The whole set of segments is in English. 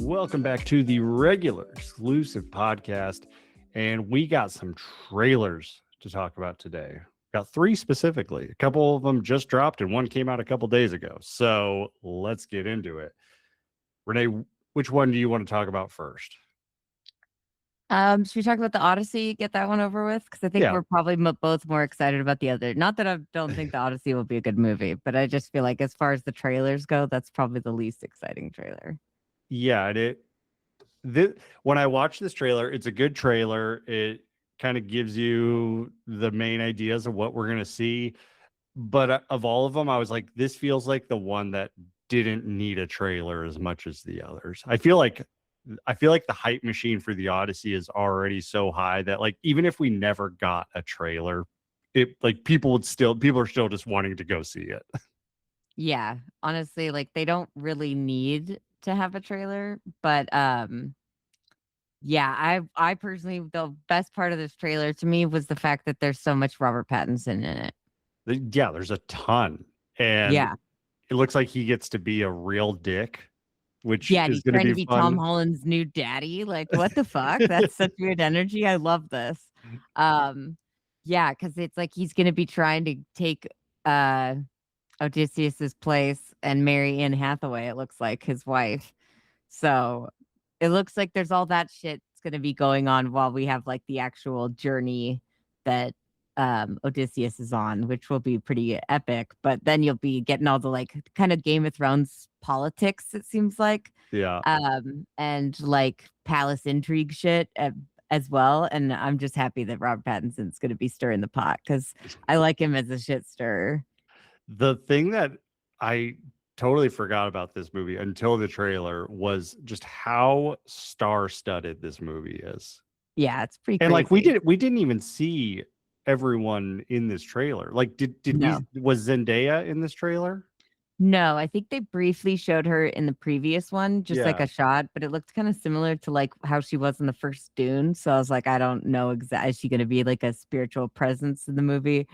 Welcome back to the regular exclusive podcast. And we got some trailers to talk about today. Got three specifically. A couple of them just dropped and one came out a couple days ago. So let's get into it. Renee, which one do you want to talk about first? Should we talk about the Odyssey? Get that one over with? Because I think we're probably both more excited about the other. Not that I don't think the Odyssey will be a good movie, but I just feel like as far as the trailers go, that's probably the least exciting trailer. Yeah, when I watch this trailer, it's a good trailer. It kind of gives you the main ideas of what we're going to see. But of all of them, I was like, this feels like the one that didn't need a trailer as much as the others. I feel like the hype machine for the Odyssey is already so high that like even if we never got a trailer, people are still just wanting to go see it. Yeah, honestly, like they don't really need to have a trailer, but yeah, I personally, the best part of this trailer to me was the fact that there's so much Robert Pattinson in it. Yeah, there's a ton, and yeah, it looks like he gets to be a real dick, which yeah, is he's going trying to to be be fun. Tom Holland's new daddy. Like, what the fuck? That's such weird energy. I love this. Yeah, because it's like he's gonna be trying to take Odysseus's place and marry Anne Hathaway. It looks like his wife. So it looks like there's all that shit that's going to be going on while we have like the actual journey that Odysseus is on, which will be pretty epic. But then you'll be getting all the like kind of Game of Thrones politics, it seems like. Yeah. And like palace intrigue shit as well. And I'm just happy that Robert Pattinson's going to be stirring the pot because I like him as a shit stirrer. The thing that I totally forgot about this movie until the trailer was just how star-studded this movie is. Yeah, it's pretty and crazy. like we didn't even see everyone in this trailer. Like No. Was Zendaya in this trailer? No, I think they briefly showed her in the previous one, just like Yeah. a shot, but it looked kind of similar to like how she was in the first Dune. So I was like, I don't know exactly. Is she going to be like a spiritual presence in the movie?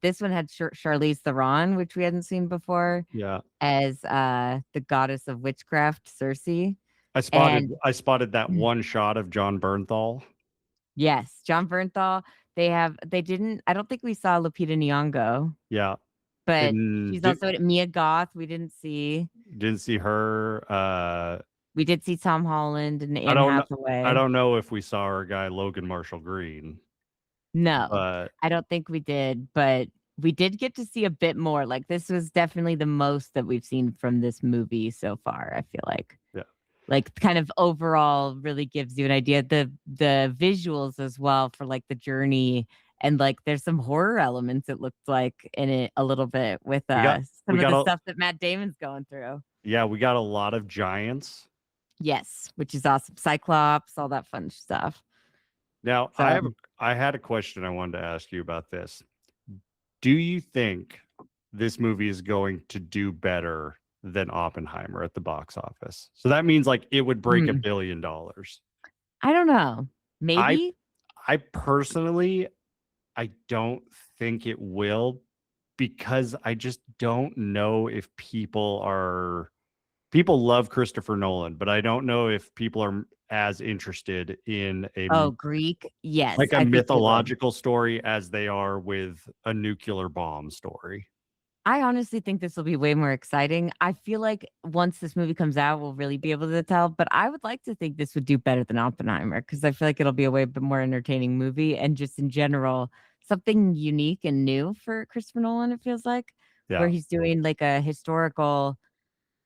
This one had Charlize Theron, which we hadn't seen before, Yeah. as the goddess of witchcraft, Circe. I spotted that one shot of John Bernthal. Yes, John Bernthal. They didn't. I don't think we saw Lupita Nyong'o. Yeah. But she's also Mia Goth. We didn't see her. We did see Tom Holland and Anne Hathaway. I don't know if we saw our guy Logan Marshall Green. No, but I don't think we did. But we did get to see a bit more. Like this was definitely the most that we've seen from this movie so far. I feel like. Yeah. Like kind of overall really gives you an idea. The visuals as well for like the journey. And like there's some horror elements it looked like in it a little bit with some of the stuff that Matt Damon's going through. Yeah, we got a lot of giants. Yes, which is awesome. Cyclops, all that fun stuff. Now, I had a question I wanted to ask you about this. Do you think this movie is going to do better than Oppenheimer at the box office? So that means like it would break $1 billion. I don't know. Maybe. I personally, I don't think it will, because I just don't know if people love Christopher Nolan, but I don't know if people are as interested in Greek, yes, like a mythological story as they are with a nuclear bomb story. I honestly think this will be way more exciting. I feel like once this movie comes out, we'll really be able to tell. But I would like to think this would do better than Oppenheimer because I feel like it'll be a way more entertaining movie and just in general something unique and new for Christopher Nolan. It feels like where he's doing like a historical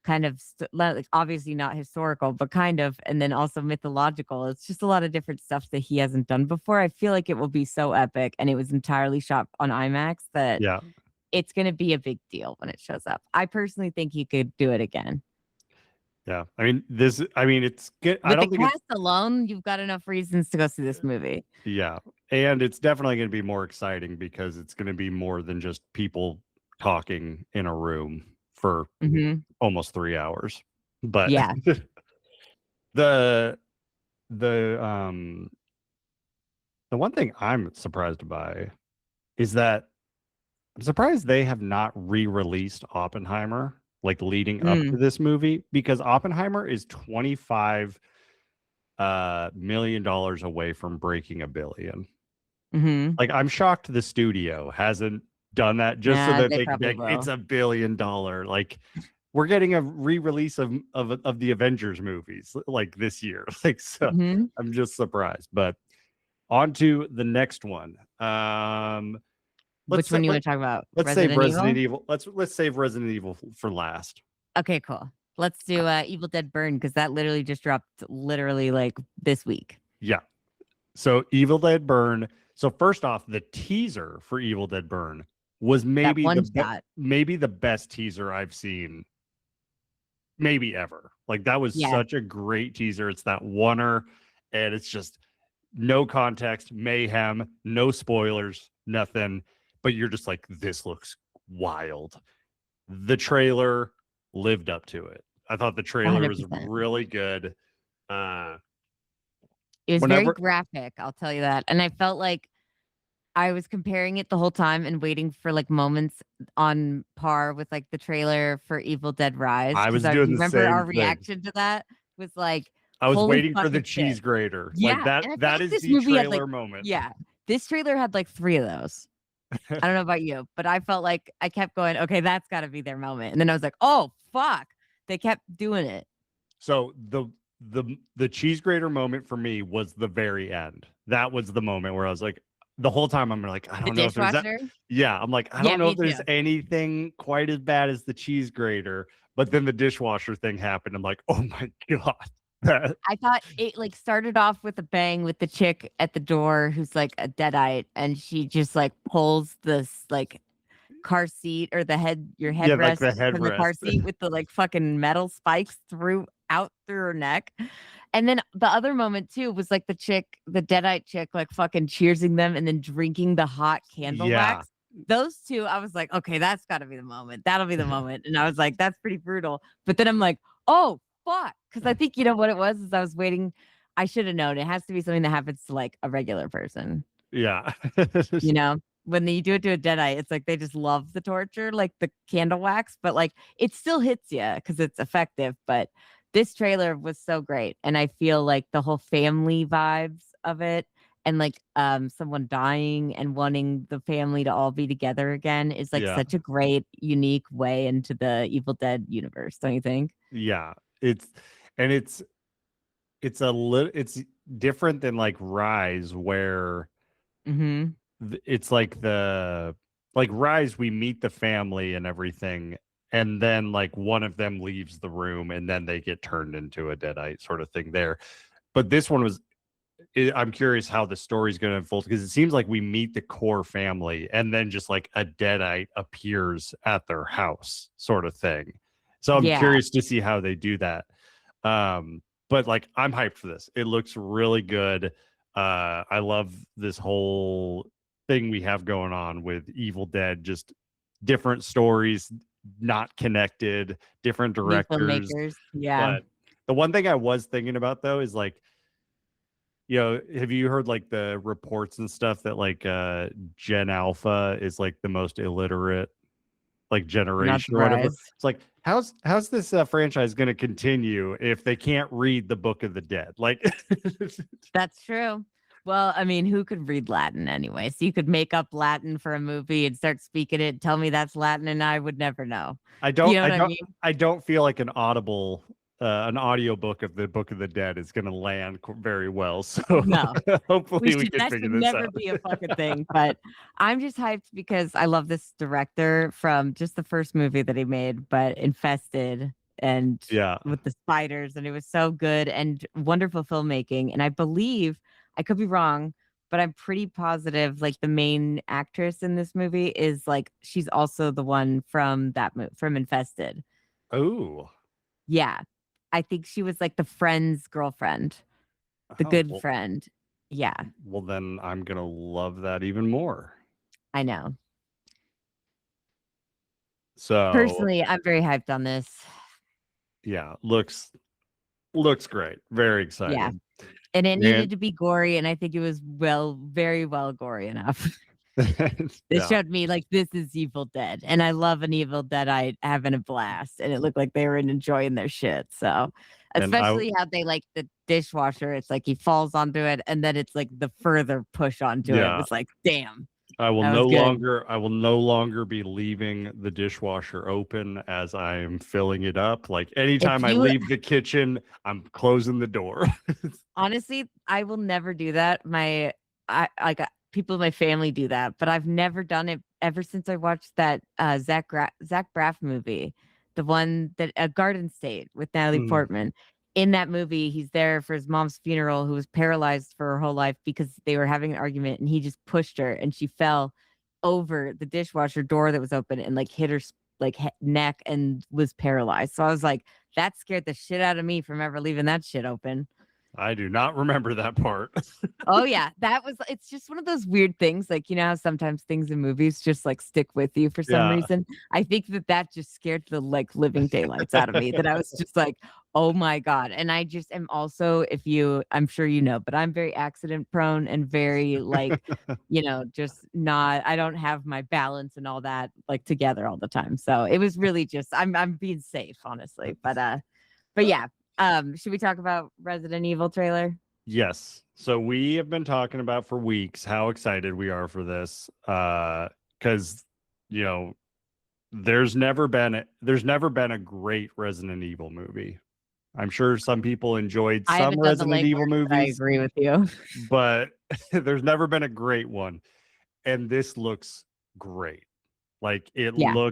kind of like obviously not historical, but kind of, and then also mythological. It's just a lot of different stuff that he hasn't done before. I feel like it will be so epic, and it was entirely shot on IMAX that it's going to be a big deal when it shows up. I personally think he could do it again. Yeah, it's good. With the cast alone, you've got enough reasons to go see this movie. Yeah, and it's definitely going to be more exciting because it's going to be more than just people talking in a room for almost 3 hours. But yeah, the one thing I'm surprised by is that I'm surprised they have not re-released Oppenheimer like leading up to Mm, this movie, because Oppenheimer is $25 million away from breaking a billion. hmm. Like, I'm shocked the studio hasn't done that just so Yeah, that they they can be probably like, it's will. $1 billion. Like, we're getting a re-release of the Avengers movies like this year. Like, so Hmm. I'm just surprised. But on to the next one. Let's Which one you want to talk about? let's save Resident Resident Evil? Evil. Let's save Resident Evil for last. Okay, cool. Let's do Evil Dead Burn because that literally just dropped literally like this week. Yeah. So Evil Dead Burn. So first off, the teaser for Evil Dead Burn was That one shot. maybe the best teaser I've seen maybe ever. Like, that was Yeah. such a great teaser. It's that oneer, and it's just no context, mayhem, no spoilers, nothing. But you're just like, this looks wild. The trailer lived up to it. I thought the trailer was 100%. really good. Uh, It was very whenever graphic, I'll tell you that. And I felt like I was comparing it the whole time and waiting for like moments on par with like the trailer for Evil Dead Rise. I Because was I doing the remember same our thing. reaction to that was like, I was holy waiting for the fucking shit. cheese grater. Like, Yeah. And I felt that like is this the movie had like, trailer moment. yeah, this trailer had like 3 of those. I don't know about you, but I felt like I kept going, okay, that's got to be their moment. And then I was like, oh, fuck. They kept doing it. So the cheese grater moment for me was the very end. That was the moment where I was like, the whole time I'm like, I The don't know if there's that. dishwasher. Yeah, I'm like, I Yeah, don't know me if there's too. anything quite as bad as the cheese grater. But then the dishwasher thing happened. I'm like, oh my god. I thought it like started off with a bang with the chick at the door who's like a deadite and she just like pulls this like car seat or your Yeah, like headrest the from the car headrest. seat with the like fucking metal spikes out through her neck. And then the other moment too was like the deadite chick, like fucking cheersing them and then drinking the hot candle Yeah. wax. Those two, I was like, okay, that's got to be the moment. That'll be the moment. And I was like, that's pretty brutal. But then I'm like, oh, fuck. Because I think, you know what it was, is I was waiting. I should have known. It has to be something that happens to like a regular person, Yeah. you know? When you do it to a deadite, it's like they just love the torture, like the candle wax, but like it still hits you because it's effective. But this trailer was so great. And I feel like the whole family vibes of it and like someone dying and wanting the family to all be together again is like Yeah. such a great, unique way into the Evil Dead universe, don't you think? Yeah. It's and it's a little it's different than like Rise, where Mm-hmm. it's like Rise, we meet the family and everything, and then like one of them leaves the room and then they get turned into a deadite sort of thing there. But this one was, I'm curious how the story's going to unfold, because it seems like we meet the core family and then just like a deadite appears at their house sort of thing. So I'm Yeah. curious to see how they do that. But like, I'm hyped for this. It looks really good. I love this whole thing we have going on with Evil Dead, just different stories, not connected, different New directors. filmmakers. Yeah. But the one thing I was thinking about though is like, have you heard like the reports and stuff that like Gen Alpha is like the most illiterate like Not generation or whatever? surprised. It's like, how's this franchise going to continue if they can't read the Book of the Dead? Like, That's true. Well, I mean, who could read Latin anyway? So you could make up Latin for a movie and start speaking it, tell me that's Latin, and I would never know. I You don't, know I what I don't, mean? I don't feel like an audio book of the Book of the Dead is going to land very well. So No. hopefully we can That figure should this never out. be a fucking thing. But I'm just hyped because I love this director from just the first movie that he made, but Infested and Yeah. with the spiders. And it was so good and wonderful filmmaking. And I believe, I could be wrong, but I'm pretty positive like the main actress in this movie is like, she's also the one from that from Infested. Oh. Yeah. I think she was like the friend's girlfriend, the Oh. good friend. Yeah, Well, then I'm gonna love that even more. I know. So Personally, I'm very hyped on this. yeah, looks great. Very Yeah. excited. And it And needed to be gory, and I think it was very well gory enough. It Yeah. showed me like this is Evil Dead, and I love an Evil Dead. I having a blast, and it looked like they were enjoying their shit. So, And I especially how they like the dishwasher. It's like he falls onto it, and then it's like the further push onto it yeah, was like, damn, I will that was good. no longer be leaving the dishwasher open as I am filling it up. Like If anytime I you leave the kitchen, I'm closing the door. honestly, I will never do that. People in my family do that, but I've never done it ever since I watched that Zach Braff movie, the one that Garden State with Natalie Mm, Portman. In that movie, he's there for his mom's funeral, who was paralyzed for her whole life because they were having an argument, and he just pushed her, and she fell over the dishwasher door that was open and like hit her neck and was paralyzed. So I was like, that scared the shit out of me from ever leaving that shit open. I do not remember that part. Oh yeah, it's just one of those weird things, like, you know how sometimes things in movies just, like, stick with you for some Yeah. reason? I think that just scared the, like, living daylights out of me, that I was just like, "Oh my god," and I just am also, I'm sure you know, but I'm very accident prone and very, like, just not I don't have my balance and all that, like, together all the time, so it was really just I'm being safe, honestly, but yeah, should we talk about Resident Evil trailer? Yes. So we have been talking about for weeks how excited we are for this. Because you know, there's never been a great Resident Evil movie. I'm sure some people enjoyed I some haven't done the Resident Evil legwork, but I movies, agree with you. but there's never been a great one. And this looks great. Like Yeah.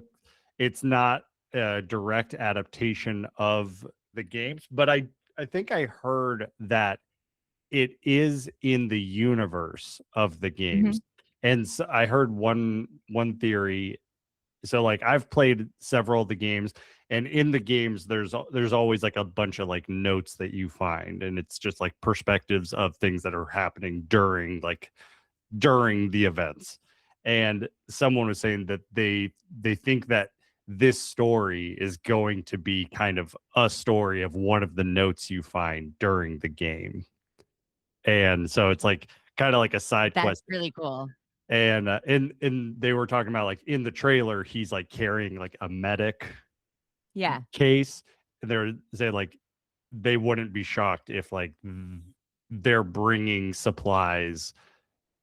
it's not a direct adaptation of the games, but I think I heard that it is in the universe of the Mhm. games. And so I heard one theory. So like I've played several of the games, and in the games there's always like a bunch of like notes that you find, and it's just like perspectives of things that are happening during the events. And someone was saying that they think that this story is going to be kind of a story of one of the notes you find during the game. And so it's like kind of like a side That's quest. really cool. And they were talking about like in the trailer he's like carrying like a medic Yeah. case. They're saying like they wouldn't be shocked if like they're bringing supplies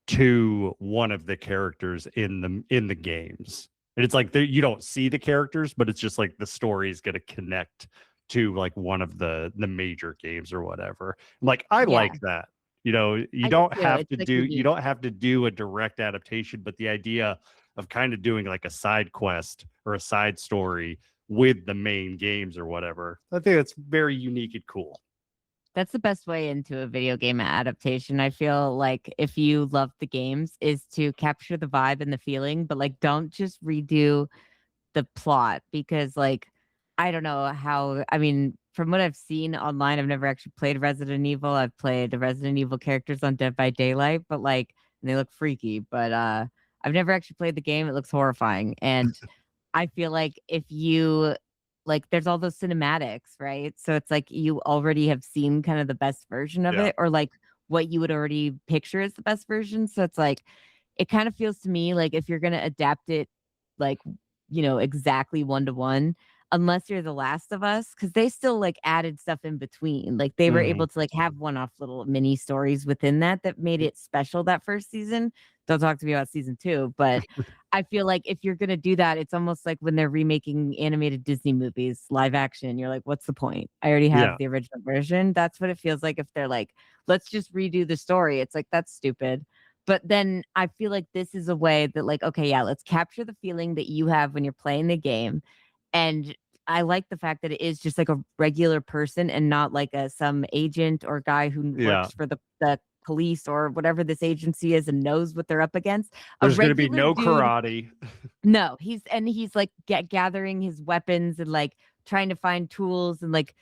to one of the characters in the games. And it's like you don't see the characters, but it's just like the story is going to connect to like one of the major games or whatever. Like I Yeah. like that. You know, I do too. It's, like, you unique. don't have to do a direct adaptation, but the idea of kind of doing like a side quest or a side story with the main games or whatever, I think that's very unique and cool. That's the best way into a video game adaptation. I feel like if you love the games is to capture the vibe and the feeling, but like don't just redo the plot because like I don't know how I mean, from what I've seen online, I've never actually played Resident Evil. I've played the Resident Evil characters on Dead by Daylight, but like and they look freaky, but I've never actually played the game. It looks horrifying. And I feel like if you like there's all those cinematics, right? So it's like you already have seen kind of the best version of Yeah. it or like what you would already picture as the best version. So it's like it kind of feels to me like if you're going to adapt it like exactly one to one unless you're The Last of Us cuz they still like added stuff in between. Like they were Mhm. able to like have one-off little mini stories within that made it special that first season. Don't talk to me about season 2, but I feel like if you're gonna do that, it's almost like when they're remaking animated Disney movies live action. You're like, what's the point? I already Yeah. have the original version. That's what it feels like if they're like, let's just redo the story. It's like that's stupid. But then I feel like this is a way that, like, okay, yeah, let's capture the feeling that you have when you're playing the game. And I like the fact that it is just like a regular person and not like some agent or guy who Yeah. works for the police or whatever this agency is and knows what they're up against. A There's going to be regular no dude. karate. No, he's like gathering his weapons and like trying to find tools and like,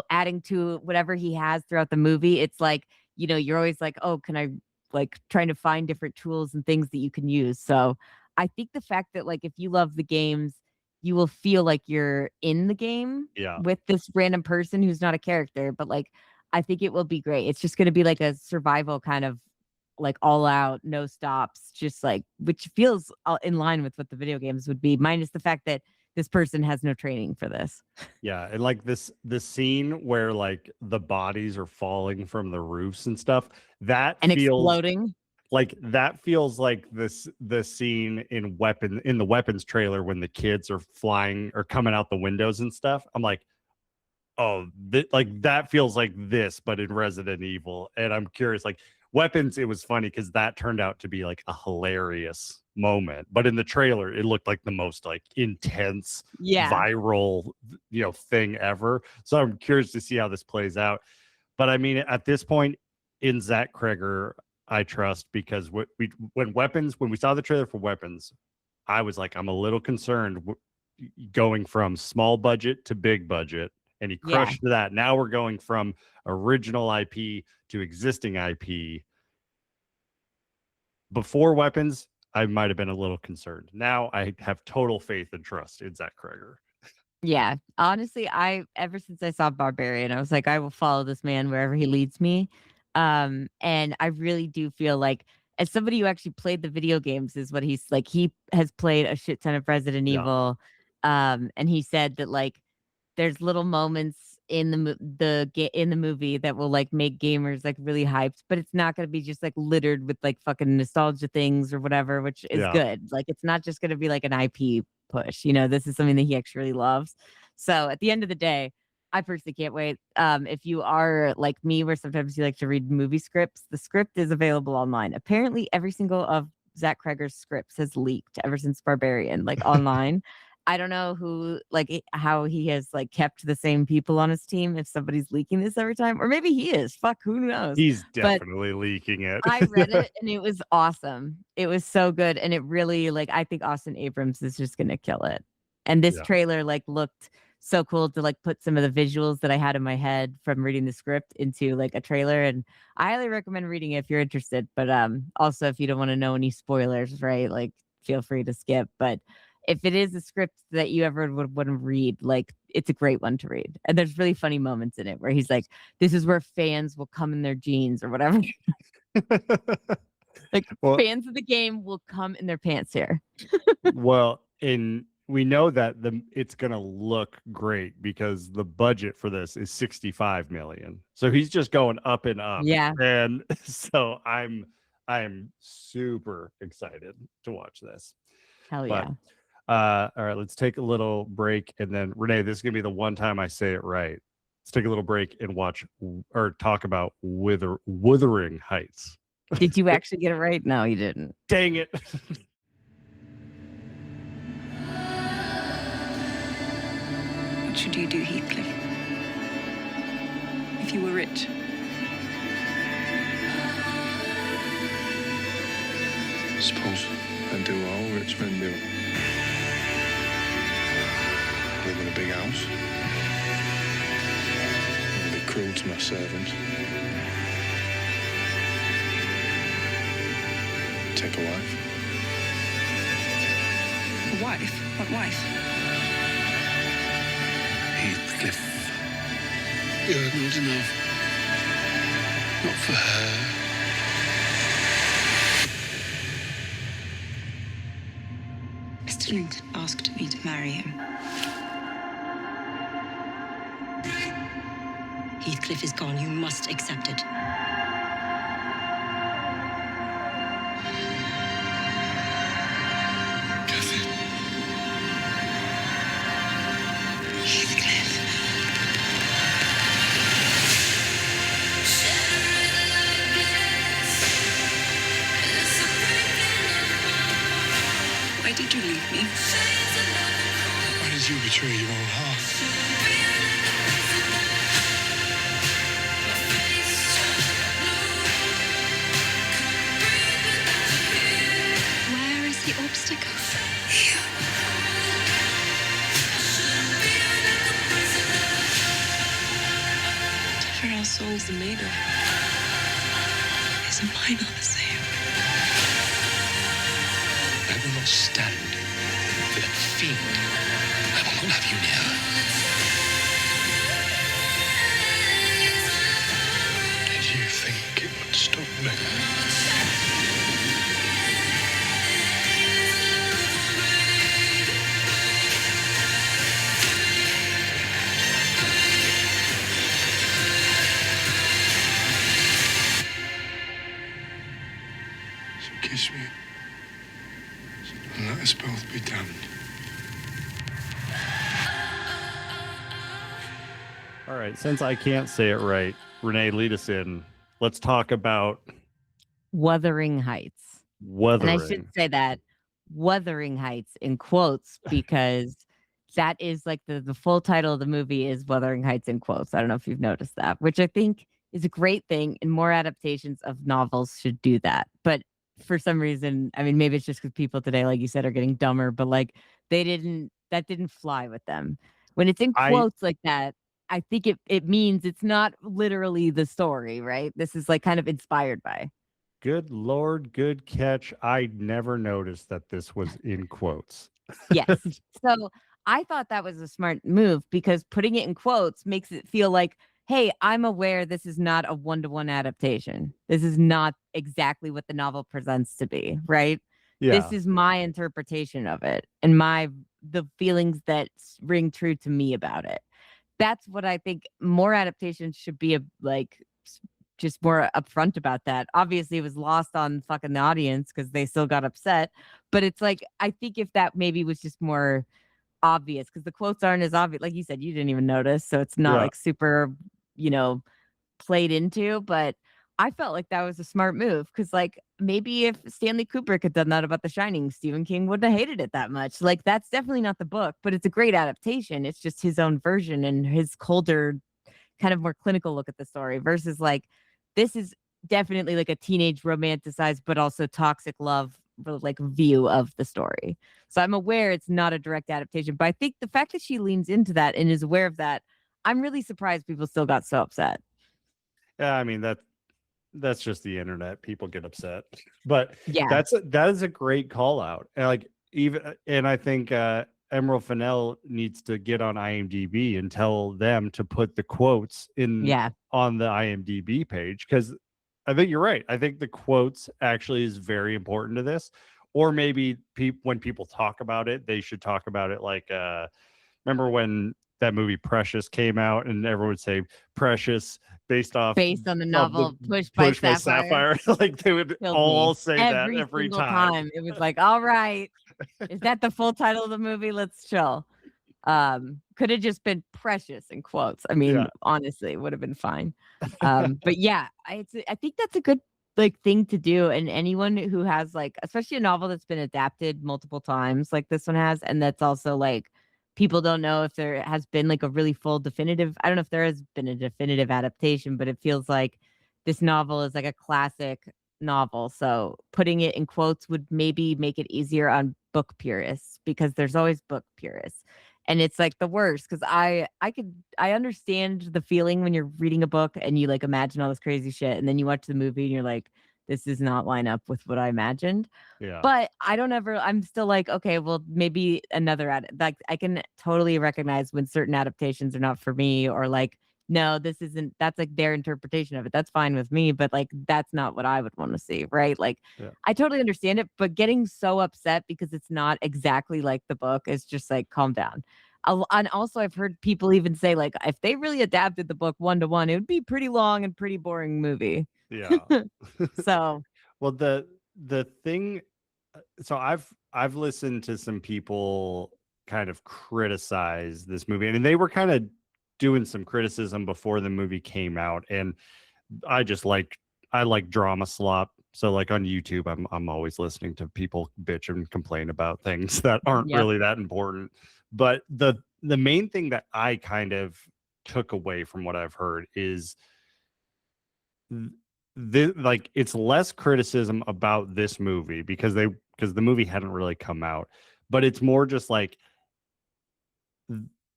adding to whatever he has throughout the movie. It's like, you're always like, oh, can I like trying to find different tools and things that you can use. So I think the fact that like if you love the games, you will feel like you're in the game Yeah. with this random person who's not a character, but like I think it will be great. It's just going to be like a survival kind of like all out, no stops, just like, which feels in line with what the video games would be, minus the fact that this person has no training for this. Yeah, and like this scene where like the bodies are falling from the roofs and stuff, that And feels exploding. like the scene in the weapons trailer when the kids are flying or coming out the windows and stuff. I'm like, oh, like that feels like this, but in Resident Evil. And I'm curious, like weapons, it was funny because that turned out to be like a hilarious moment. But in the trailer, it looked like the most like intense, viral, thing ever. So I'm curious to see how this plays out. But I mean, at this point, in Zach Kreger, I trust, because when we saw the trailer for Weapons, I was like, I'm a little concerned going from small budget to big budget, and he crushed that. Now we're going from original IP to existing IP. Before Weapons, I might have been a little concerned. Now I have total faith and trust in Zach Kreger. Yeah, honestly, ever since I saw Barbarian, I was like, I will follow this man wherever he leads me. And I really do feel like, as somebody who actually played the video games, is what he's like, he has played a shit ton of Resident Evil. And he said that like there's little moments in the movie that will like make gamers like really hyped, but it's not going to be just like littered with like fucking nostalgia things or whatever, which is good. Like it's not just going to be like an IP push. This is something that he actually really loves. So at the end of the day, I personally can't wait. If you are like me, where sometimes you like to read movie scripts, the script is available online. Apparently, every single of Zach Kreger's scripts has leaked ever since Barbarian, like online. I don't know how he has like kept the same people on his team, if somebody's leaking this every time, or maybe he is. Fuck, who knows? He's definitely leaking it. I read it and it was awesome. It was so good, and it really I think Austin Abrams is just gonna kill it. And this trailer looked so cool to put some of the visuals that I had in my head from reading the script into a trailer. And I highly recommend reading it if you're interested. But also, if you don't want to know any spoilers, right? Feel free to skip. But if it is a script that you ever would want to read, it's a great one to read. And there's really funny moments in it where he's like, this is where fans will come in their jeans or whatever. Fans of the game will come in their pants here. Well, we know that it's going to look great because the budget for this is $65 million. So he's just going up and up. Yeah. And so I'm super excited to watch this. Hell yeah. All right, let's take a little break. And then Renee, this is going to be the one time I say it right. Let's take a little break and watch or talk about Wuthering Heights. Did you actually get it right? No, you didn't. Dang it. What should you do, Heathcliff? If you were rich? I suppose I'd do what all rich men do. Live in a big house. And be cruel to my servants. Take a wife. A wife? What wife? Heathcliff. You're not enough. Not for her. Mr. Linton asked me to marry him. Heathcliff is gone. You must accept it. Why did you leave me? Why did you betray your own heart? Where is the obstacle? Here. Whatever our souls are made of, isn't mine not the same? I will not stand for that fiend. I will not have you near. Did you think it would stop me? both be damned. All right, since I can't say it right, Renee, lead us in. Let's talk about Wuthering Heights. And I should Wuthering. say that Wuthering Heights in quotes because that is like the full title of the movie is Wuthering Heights in quotes. I don't know if you've noticed that, which I think is a great thing, and more adaptations of novels should do that. But for some reason, I mean, maybe it's just because people today, like you said, are getting dumber, but like that didn't fly with them. When it's in I quotes like that, I think it means it's not literally the story, right? This is like kind of inspired by. Good Lord, good catch. I never noticed that this was in quotes. Yes. So I thought that was a smart move because putting it in quotes makes it feel like, hey, I'm aware this is not a one-to-one adaptation. This is not exactly what the novel presents to be, right? This Yeah, is my interpretation of it and the feelings that ring true to me about it. That's what I think more adaptations should be just more upfront about that. Obviously, it was lost on fucking the audience because they still got upset. But it's like, I think if that maybe was just more obvious, because the quotes aren't as obvious. Like you said, you didn't even notice. So it's not yeah. like super, you know, played into. But I felt like that was a smart move because, like, maybe if Stanley Kubrick had done that about The Shining, Stephen King wouldn't have hated it that much. Like, that's definitely not the book, but it's a great adaptation. It's just his own version and his colder, kind of more clinical look at the story versus like this is definitely like a teenage romanticized but also toxic love like view of the story. So I'm aware it's not a direct adaptation, but I think the fact that she leans into that and is aware of that, I'm really surprised people still got so upset. Yeah, I mean that's just the internet. People get upset. But Yeah. that is a great call out. And like and I think Emerald Fennell needs to get on IMDb and tell them to put the quotes in Yeah. on the IMDb page because I think you're right. I think the quotes actually is very important to this. Or maybe when people talk about it, they should talk about it like remember when that movie Precious came out and everyone would say Precious based off Based on the of the novel Push by Push by Sapphire. Sapphire. Like they would Killed all me say that every every single time. time. It was like, all right, is that the full title of the movie? Let's chill. Could have just been Precious in quotes. I mean, Yeah. honestly, it would have been fine. But yeah, I think that's a good like thing to do. And anyone who has like, especially a novel that's been adapted multiple times, like this one has, and that's also like people don't know if there has been like a really full definitive. I don't know if there has been a definitive adaptation, but it feels like this novel is like a classic novel. So putting it in quotes would maybe make it easier on book purists because there's always book purists. And it's like the worst because I understand the feeling when you're reading a book and you like imagine all this crazy shit and then you watch the movie and you're like, this does not line up with what I imagined. Yeah. But I'm still like, okay, well, maybe another like I can totally recognize when certain adaptations are not for me or like, no, this isn't, that's like their interpretation of it. That's fine with me, but like, that's not what I would want to see. Right. Like, Yeah. I totally understand it, but getting so upset because it's not exactly like the book is just like, calm down. And also, I've heard people even say, like, if they really adapted the book one to one, it would be pretty long and pretty boring movie. Yeah. So, Well, the thing so I've listened to some people kind of criticize this movie and they were kind of doing some criticism before the movie came out and I like drama slop. So like on YouTube I'm always listening to people bitch and complain about things that aren't yep. really that important. But the main thing that I kind of took away from what I've heard is like it's less criticism about this movie because the movie hadn't really come out, but it's more just like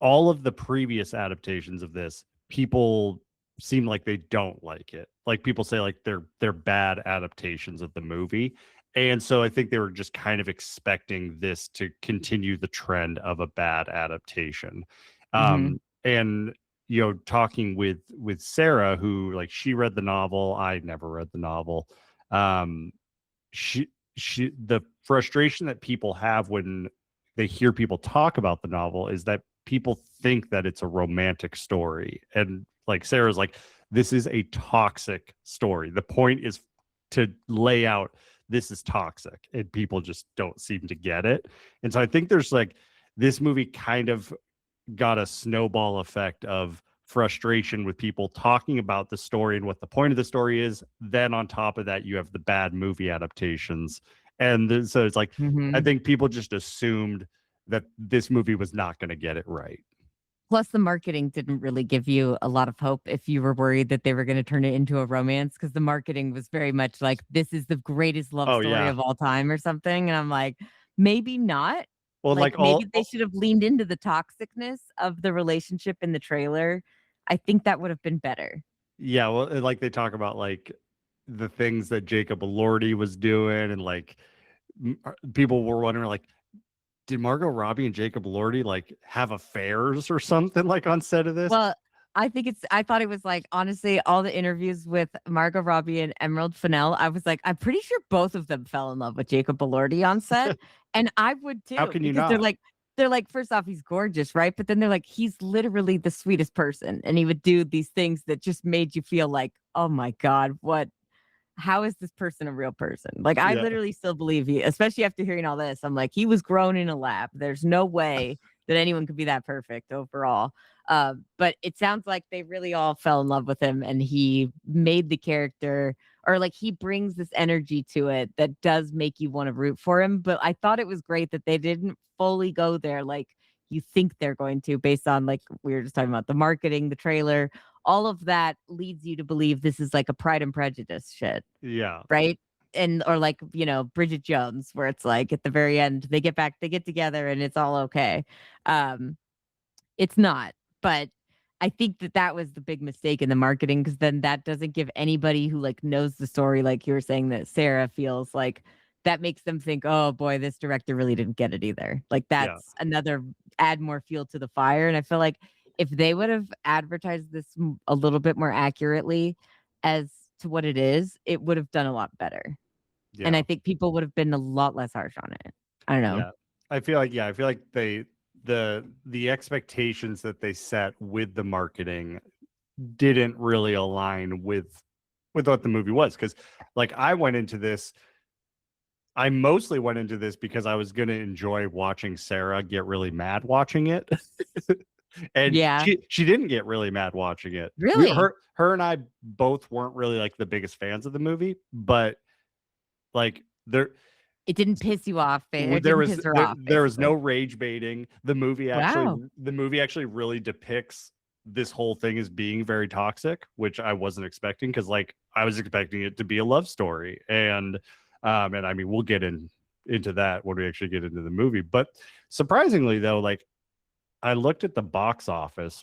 all of the previous adaptations of this people seem like they don't like it. Like people say like they're bad adaptations of the movie, and so I think they were just kind of expecting this to continue the trend of a bad adaptation. Mm-hmm. And talking with Sarah, who like she read the novel, I never read the novel. um she the frustration that people have when they hear people talk about the novel is that people think that it's a romantic story, and like Sarah's like, this is a toxic story. The point is to lay out this is toxic, and people just don't seem to get it. And so I think there's like this movie kind of got a snowball effect of frustration with people talking about the story and what the point of the story is. Then on top of that, you have the bad movie adaptations. And so it's like, I think people just assumed that this movie was not going to get it right. Plus, the marketing didn't really give you a lot of hope if you were worried that they were going to turn it into a romance, because the marketing was very much like, this is the greatest love story of all time or something. And I'm like, maybe not. Well, like maybe they should have leaned into the toxicness of the relationship in the trailer. I think that would have been better. Yeah, well, like they talk about like the things that Jacob Elordi was doing, and like people were wondering like, did Margot Robbie and Jacob Elordi like have affairs or something like on set of this? Well, I thought it was like, honestly, all the interviews with Margot Robbie and Emerald Fennell, I was like, I'm pretty sure both of them fell in love with Jacob Elordi on set. And I would too. How can you because not? they're like, first off, he's gorgeous, right? But then they're like, he's literally the sweetest person. And he would do these things that just made you feel like, oh my God, how is this person a real person? Like, I literally still believe especially after hearing all this, I'm like, he was grown in a lab. There's no way that anyone could be that perfect overall. But it sounds like they really all fell in love with him, and he made the character, or like he brings this energy to it that does make you want to root for him. But I thought it was great that they didn't fully go there like you think they're going to, based on, like we were just talking about, the marketing, the trailer, all of that leads you to believe this is like a Pride and Prejudice shit. Yeah. Right. And or like, Bridget Jones, where it's like at the very end they get together and it's all okay. It's not. But I think that was the big mistake in the marketing, because then that doesn't give anybody who like knows the story, like you were saying that Sarah feels like, that makes them think, oh boy, this director really didn't get it either. Like that's another add more fuel to the fire. And I feel like if they would have advertised this a little bit more accurately as to what it is, it would have done a lot better. Yeah. And I think people would have been a lot less harsh on it. I don't know. Yeah. I feel like the expectations that they set with the marketing didn't really align with what the movie was. Because like I mostly went into this because I was going to enjoy watching Sarah get really mad watching it. And she didn't get really mad watching it. Really? Her and I both weren't really like the biggest fans of the movie, but like it didn't piss you off. There was no rage baiting. The movie actually really depicts this whole thing as being very toxic, which I wasn't expecting, because like I was expecting it to be a love story. And I mean, we'll get into that when we actually get into the movie. But surprisingly though, like I looked at the box office,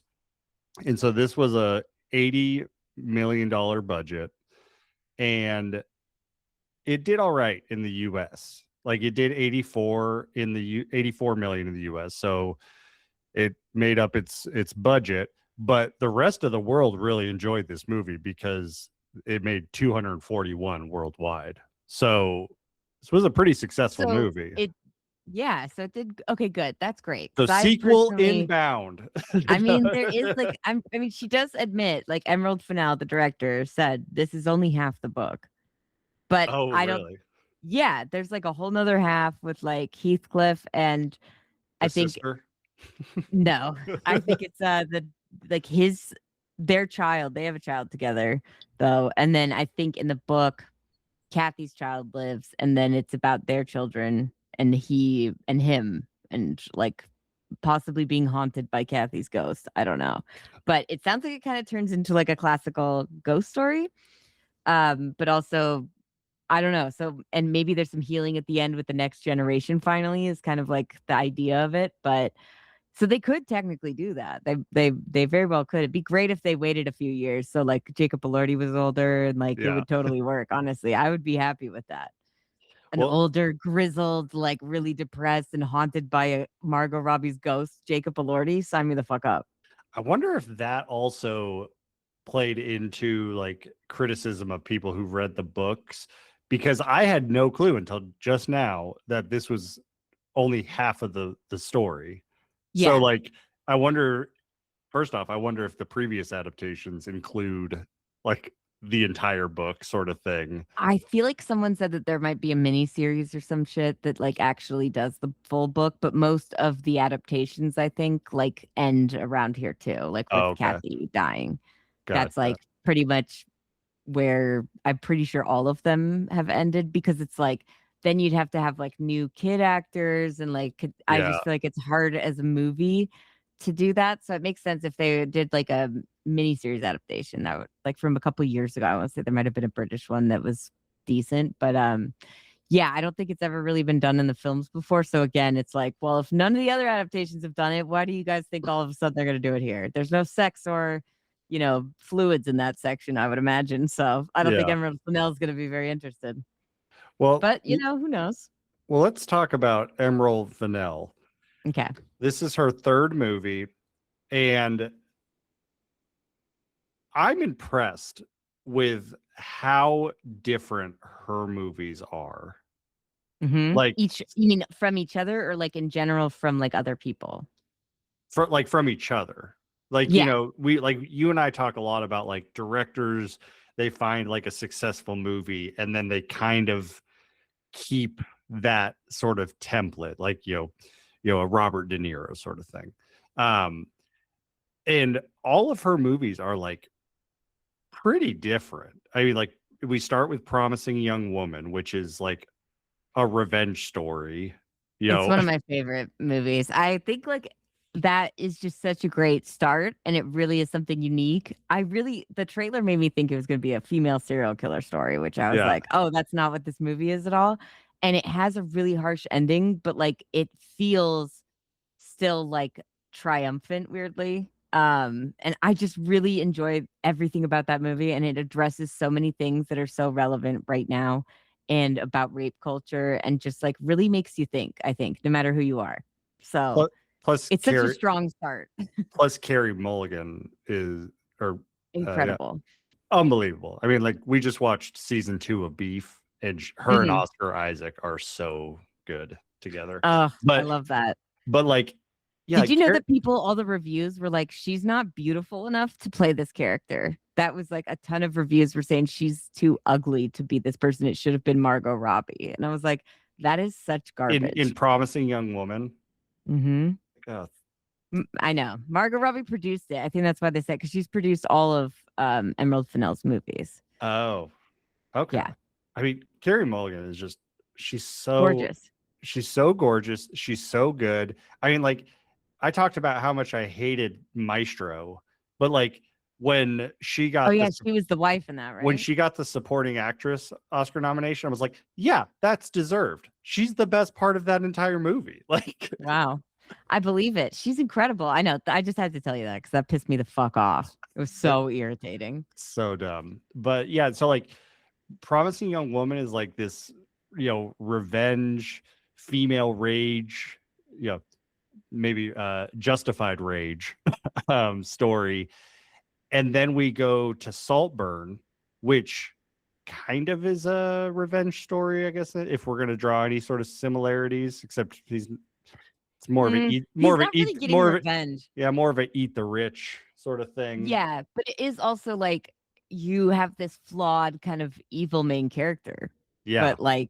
and so this was a $80 million budget, and it did all right in the US. Like it did 84 million in the US. So it made up its budget, but the rest of the world really enjoyed this movie because it made 241 worldwide. So this was a pretty successful movie. So it did. Okay, good. That's great. The sequel inbound. I mean, there is like, she does admit, like Emerald Fennell, the director, said this is only half the book. But I don't. Really? Yeah, there's like a whole nother half with like Heathcliff and I think sister? No, I think it's their child. They have a child together though, and then I think in the book, Kathy's child lives, and then it's about their children and he and him, and like possibly being haunted by Kathy's ghost. I don't know, but it sounds like it kind of turns into like a classical ghost story, but also. I don't know. So, and maybe there's some healing at the end with the next generation finally is kind of like the idea of it. But so they could technically do that. They very well could. It'd be great if they waited a few years. So like Jacob Elordi was older and like it would totally work. Honestly, I would be happy with that. An older, grizzled, like really depressed and haunted by Margot Robbie's ghost, Jacob Elordi. Sign me the fuck up. I wonder if that also played into like criticism of people who read the books. Because I had no clue until just now that this was only half of the story. Yeah. So like, first off, I wonder if the previous adaptations include like the entire book sort of thing. I feel like someone said that there might be a mini series or some shit that like actually does the full book, but most of the adaptations I think like end around here too, like with Oh, okay. Kathy dying. That's Gotcha. like pretty much where I'm pretty sure all of them have ended, because it's like then you'd have to have like new kid actors and like I Yeah. just feel like it's hard as a movie to do that. So it makes sense if they did like a miniseries adaptation that would, like from a couple years ago. I want to say there might have been a British one that was decent, but yeah, I don't think it's ever really been done in the films before. So again, it's like, well, if none of the other adaptations have done it, why do you guys think all of a sudden they're going to do it here? There's no sex or, you know, fluids in that section, I would imagine. So I don't think Yeah. Emerald Fennell is going to be very interested. Well, But you know, who knows? well, let's talk about Emerald Fennell. Okay. This is her third movie, and I'm impressed with how different her movies are. Like Each, you mean from each other or like in general from like other people? from each other. Like, Yeah. you know, we like you and I talk a lot about like directors, they find like a successful movie and then they kind of keep that sort of template, like a Robert De Niro sort of thing. And all of her movies are like pretty different. I mean, like we start with Promising Young Woman, which is like a revenge story. It's one of my favorite movies. I think like that is just such a great start, and it really is something unique. The trailer made me think it was going to be a female serial killer story, which I was Yeah. like, oh, that's not what this movie is at all. And it has a really harsh ending, but like it feels still like triumphant weirdly. And I just really enjoy everything about that movie, and it addresses so many things that are so relevant right now and about rape culture, and just like really makes you think, I think, no matter who you are. So Plus it's such a Carrie, strong start. plus Carrie Mulligan is or yeah, Incredible. unbelievable. I mean, like we just watched season 2 of Beef, and her and Mhm. Oscar Isaac are so good together. Oh, I But love that. like, yeah, Did you know that people, all the reviews were like, she's not beautiful enough to play this character? That was like a ton of reviews were saying she's too ugly to be this person. It should have been Margot Robbie. And I was like, that is such in garbage. Promising Young Woman. Mm-hmm. Oh, I know. Margot Robbie produced it. I think that's why they said, because she's produced all of Emerald Fennell's movies. oh, okay. Yeah. I mean, Carrie Mulligan is just she's so Gorgeous. she's so gorgeous. She's so good. I mean, like I talked about how much I hated Maestro, but like when she got Oh, yeah. She was the wife in that, right? when she got the supporting actress Oscar nomination, I was like, yeah, that's deserved. She's the best part of that entire movie. Like, Wow. I believe it. She's incredible. I know. I just had to tell you that because that pissed me the fuck off. It was so irritating. so dumb. But yeah, so like Promising Young Woman is like this, revenge, female rage, maybe justified rage story. And then we go to Saltburn, which kind of is a revenge story, I guess, if we're going to draw any sort of similarities, except it's more of a eat, more of a eat, more revenge. more of a eat the rich sort of thing. Yeah, but it is also like you have this flawed kind of evil main character. Yeah. But like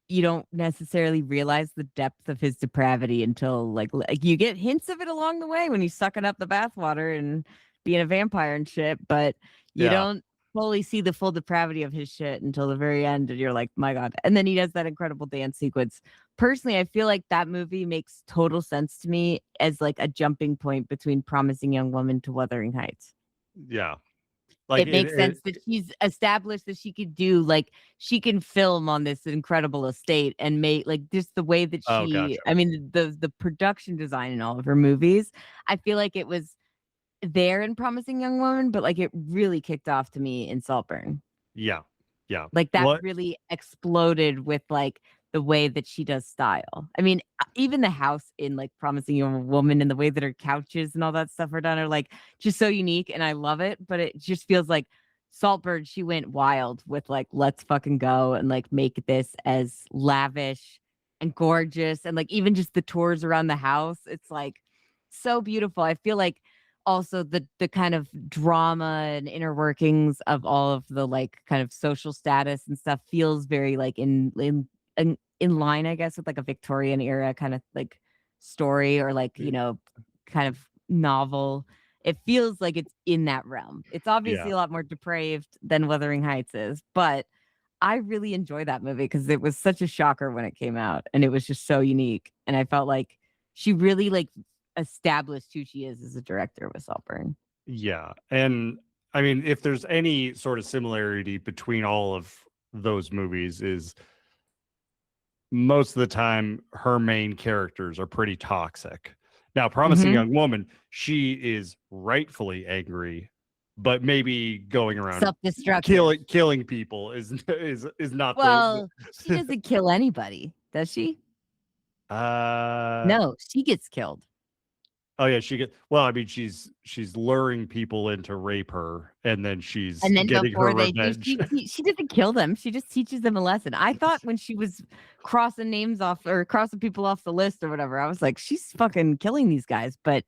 you don't necessarily realize the depth of his depravity until like you get hints of it along the way when he's sucking up the bathwater and being a vampire and shit, but you don't fully see the full depravity of his shit until the very end, and you're like, my God. And then he does that incredible dance sequence. Personally, I feel like that movie makes total sense to me as like a jumping point between Promising Young Woman to Wuthering Heights. Yeah. Like it makes sense that she's established that she could do like she can film on this incredible estate and make like just the way that she gotcha. I mean the production design in all of her movies, I feel like it was there in Promising Young Woman, but like it really kicked off to me in Saltburn. Yeah. Like that really exploded with like the way that she does style. I mean, even the house in like Promising Young Woman and the way that her couches and all that stuff are done are like just so unique, and I love it. But it just feels like Saltburn, she went wild with like, let's fucking go and like make this as lavish and gorgeous, and like even just the tours around the house, it's like so beautiful. I feel like also the kind of drama and inner workings of all of the like kind of social status and stuff feels very like in line, I guess, with like a Victorian era kind of like story or like, you know, kind of novel. It feels like it's in that realm. It's obviously Yeah. a lot more depraved than Wuthering Heights is, but I really enjoy that movie because it was such a shocker when it came out and it was just so unique. And I felt like she really like established who she is as a director with Saltburn. Yeah. And I mean, if there's any sort of similarity between all of those movies, is most of the time her main characters are pretty toxic. Now, Promising Mhm. Young Woman, she is rightfully angry, but maybe going around Self-destructive. killing people is not Well, she doesn't kill anybody, does she? uh No, she gets killed. oh yeah, well, I mean, she's luring people in to rape her, and then she's And then getting her before they do, revenge. she doesn't kill them. She just teaches them a lesson. I thought when she was crossing names off or crossing people off the list or whatever, I was like, she's fucking killing these guys. But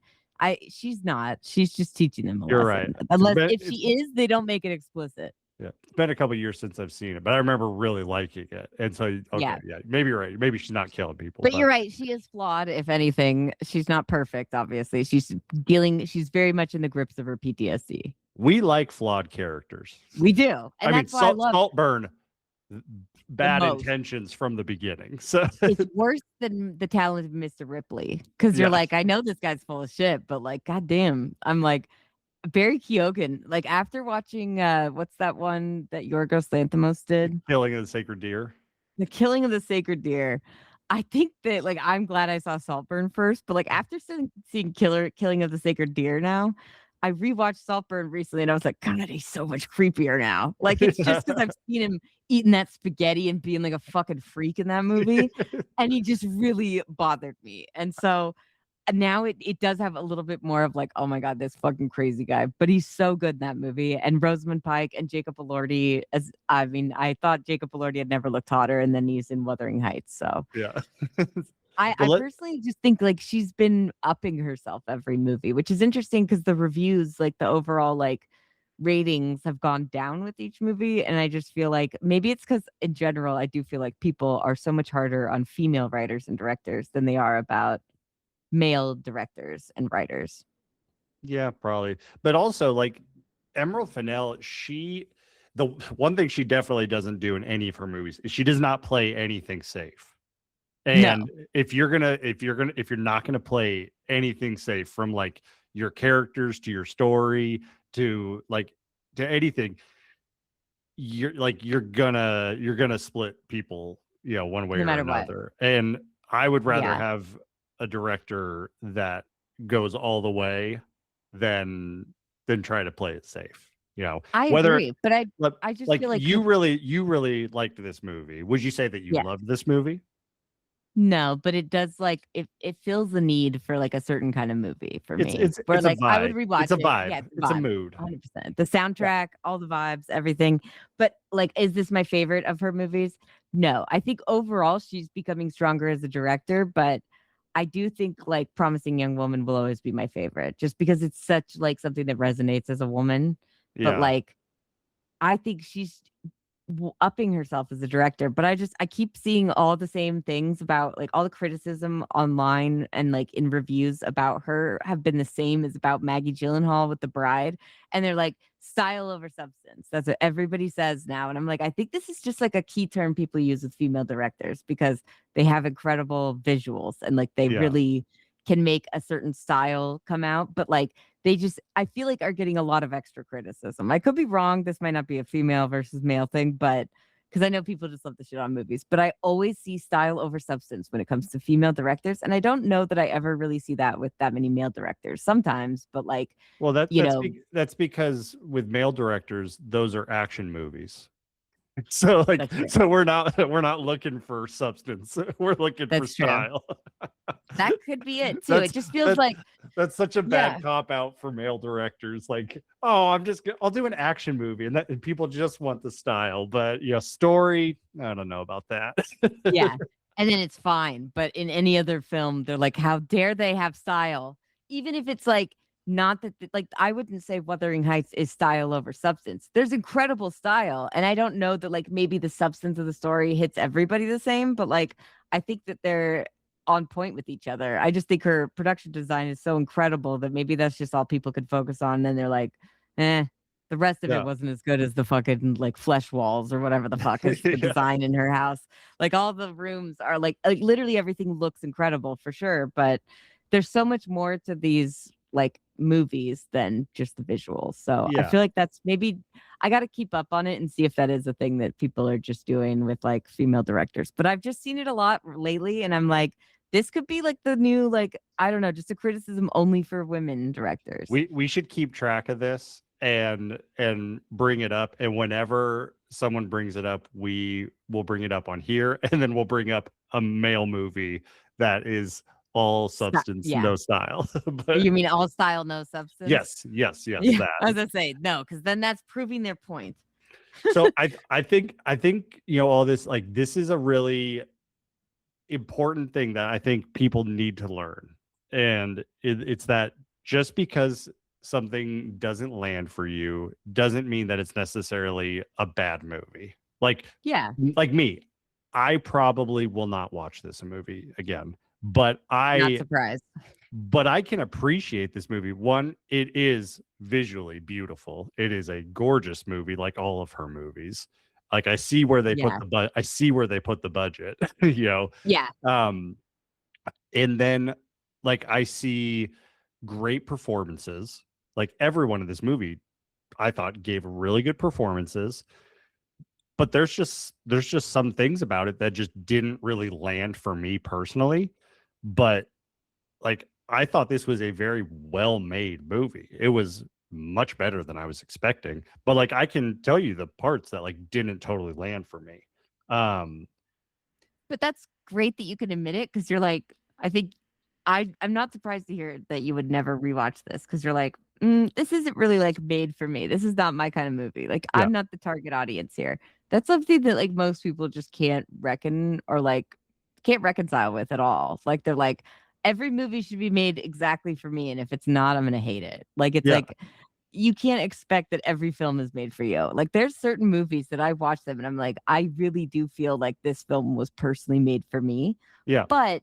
she's not. She's just teaching them a You're right. lesson. Unless if she is, they don't make it explicit. Yeah, it's been a couple years since I've seen it, but I remember really liking it. And so, okay, yeah, maybe you're right. Maybe she's not killing people. But you're right. She is flawed, if anything. She's not perfect, obviously. She's very much in the grips of her PTSD. We like flawed characters. We do. And that's why I love Saltburn, bad intentions from the beginning. So it's worse than the talented Mr. Ripley. Because you're like, I know this guy's full of shit, but like, goddamn, I'm like, Barry Keoghan, like after watching what's that one that Yorgos Lanthimos did? Killing of the Sacred Deer. The Killing of the Sacred Deer. I think that like I'm glad I saw Saltburn first, but like after seeing Killing of the Sacred Deer now, I rewatched Saltburn recently and I was like, God, he's so much creepier now. Like it's just because I've seen him eating that spaghetti and being like a fucking freak in that movie. And he just really bothered me. And so now it does have a little bit more of like, oh my God, this fucking crazy guy. But he's so good in that movie. And Rosamund Pike and Jacob Elordi, I thought Jacob Elordi had never looked hotter, and then he's in Wuthering Heights. So yeah. I personally just think like she's been upping herself every movie, which is interesting because the reviews, like the overall like ratings have gone down with each movie. And I just feel like maybe it's because in general, I do feel like people are so much harder on female writers and directors than they are about male directors and writers. Yeah, probably. But also like Emerald Fennell, the one thing she definitely doesn't do in any of her movies is she does not play anything safe. And if you're not gonna play anything safe, from like your characters to your story to anything, you're gonna split people, one way No or matter another. And I would rather have a director that goes all the way than try to play it safe. I agree, but I just feel like you really liked this movie. Would you say that you loved this movie? No, but it does like it feels the need for like a certain kind of movie for me. It's where a like vibe. I would rewatch it's a it. vibe. Yeah, it's a mood. 100%. The soundtrack, all the vibes, everything. But like, is this my favorite of her movies? No, I think overall she's becoming stronger as a director, but I do think like Promising Young Woman will always be my favorite, just because it's such like something that resonates as a woman. Yeah. But like, I think she's upping herself as a director, but I keep seeing all the same things about like all the criticism online and like in reviews about her have been the same as about Maggie Gyllenhaal with The Bride, and they're like style over substance. That's what everybody says now, and I'm like, I think this is just like a key term people use with female directors because they have incredible visuals and like they really can make a certain style come out, but like they just, I feel like, are getting a lot of extra criticism. I could be wrong. This might not be a female versus male thing, but because I know people just love the shit on movies, but I always see style over substance when it comes to female directors. And I don't know that I ever really see that with that many male directors sometimes, but like, well, that's because with male directors, those are action movies. So like, so we're not looking for substance. We're looking for style. That could be it too. It just feels like that's such a bad cop out for male directors. Like, oh, I'll do an action movie, and people just want the style, but story, I don't know about that. Yeah, and then it's fine. But in any other film, they're like, how dare they have style? Even if it's like not that like I wouldn't say Wuthering Heights is style over substance. There's incredible style, and I don't know that like maybe the substance of the story hits everybody the same, but like I think that they're on point with each other. I just think her production design is so incredible that maybe that's just all people could focus on. And then they're like, the rest of it Yeah. wasn't as good as the fucking like flesh walls or whatever the fuck is the Yeah. design in her house. Like all the rooms are like literally everything looks incredible for sure, but there's so much more to these like movies than just the visuals. So I Yeah. feel like that's maybe I got to keep up on it and see if that is a thing that people are just doing with like female directors. But I've just seen it a lot lately, and I'm like, this could be like the new like I don't know, just a criticism only for women directors. We should keep track of this and bring it up, and whenever someone brings it up, we will bring it up on here, and then we'll bring up a male movie that is all substance, yeah. no style. But You mean all style, no substance? yes, Yeah, that. I was gonna say no, because then that's proving their point. So I think all this, like, this is a really important thing that I think people need to learn, and it's that just because something doesn't land for you doesn't mean that it's necessarily a bad movie. Like me, I probably will not watch this movie again, but Not surprised. but I can appreciate this movie. One, it is visually beautiful. It is a gorgeous movie, like all of her movies. Like I see where they put the budget, Yeah. And then like I see great performances. Like everyone in this movie, I thought gave really good performances. But there's just some things about it that just didn't really land for me personally. But like I thought this was a very well-made movie. It was much better than I was expecting. But like I can tell you the parts that like didn't totally land for me. But that's great that you can admit it, because you're like, I think I'm not surprised to hear that you would never rewatch this, because you're like, this isn't really like made for me. This is not my kind of movie. Like Yeah. I'm not the target audience here. That's something that like most people just can't reckon or like can't reconcile with at all. Like they're like, every movie should be made exactly for me, and if it's not, I'm gonna hate it. Like it's Yeah. like you can't expect that every film is made for you. Like there's certain movies that I watch them and I'm like, I really do feel like this film was personally made for me. Yeah. But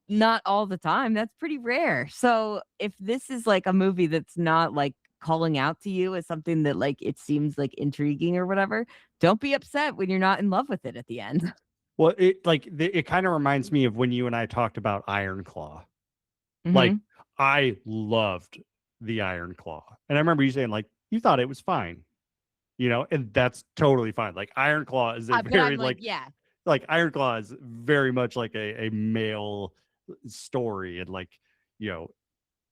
not all the time. That's pretty rare. So if this is like a movie that's not like calling out to you as something that like it seems like intriguing or whatever, don't be upset when you're not in love with it at the end. Well, it kind of reminds me of when you and I talked about Iron Claw. Mm-hmm. Like I loved the Iron Claw, and I remember you saying like you thought it was fine, and that's totally fine. Like Iron Claw is a very like Iron Claw is very much like a male story, and like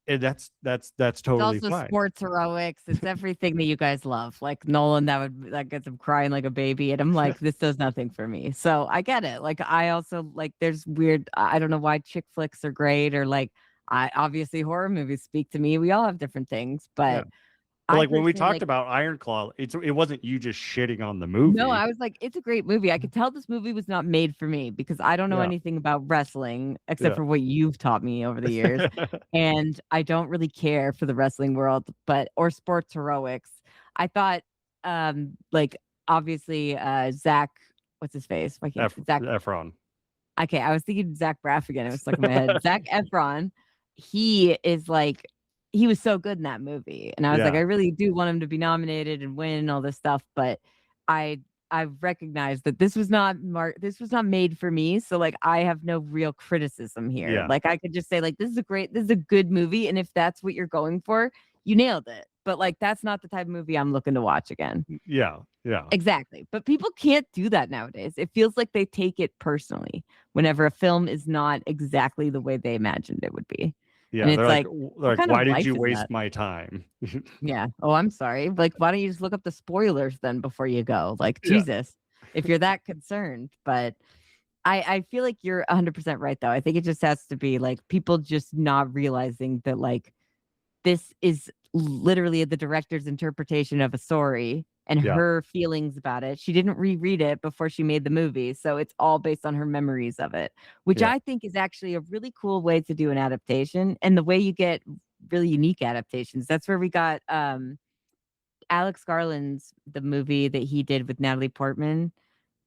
and that's totally It's also fine. sports heroics. It's everything that you guys love. Like Nolan, that gets him crying like a baby, and I'm like, this does nothing for me. So I get it. Like I also like there's weird. I don't know why chick flicks are great, or like I obviously horror movies speak to me. We all have different things, but. Yeah. But like when we personally, talked about Iron Claw, it wasn't you just shitting on the movie. No, I was like, it's a great movie. I could tell this movie was not made for me because I don't know anything about wrestling except for what you've taught me over the years. And I don't really care for the wrestling world, or sports heroics. I thought, like, obviously, Zach, what's his face? Zach Efron. Okay, I was thinking Zach Braff again. It was stuck in my head. Zach Efron, he was so good in that movie. And I was like, I really do want him to be nominated and win and all this stuff. But I recognized that this was not made for me. So like I have no real criticism here. Yeah. Like I could just say like this is a good movie. And if that's what you're going for, you nailed it. But like that's not the type of movie I'm looking to watch again. Yeah. Yeah. Exactly. But people can't do that nowadays. It feels like they take it personally whenever a film is not exactly the way they imagined it would be. Yeah, and they're it's like, why did you waste my time? Yeah. Oh, I'm sorry. Like, why don't you just look up the spoilers then before you go? Like, Jesus, if you're that concerned. But I feel like you're 100% right, though. I think it just has to be like people just not realizing that like this is literally the director's interpretation of a story and her feelings about it. She didn't reread it before she made the movie. So it's all based on her memories of it, which I think is actually a really cool way to do an adaptation. And the way you get really unique adaptations. That's where we got Alex Garland's the movie that he did with Natalie Portman.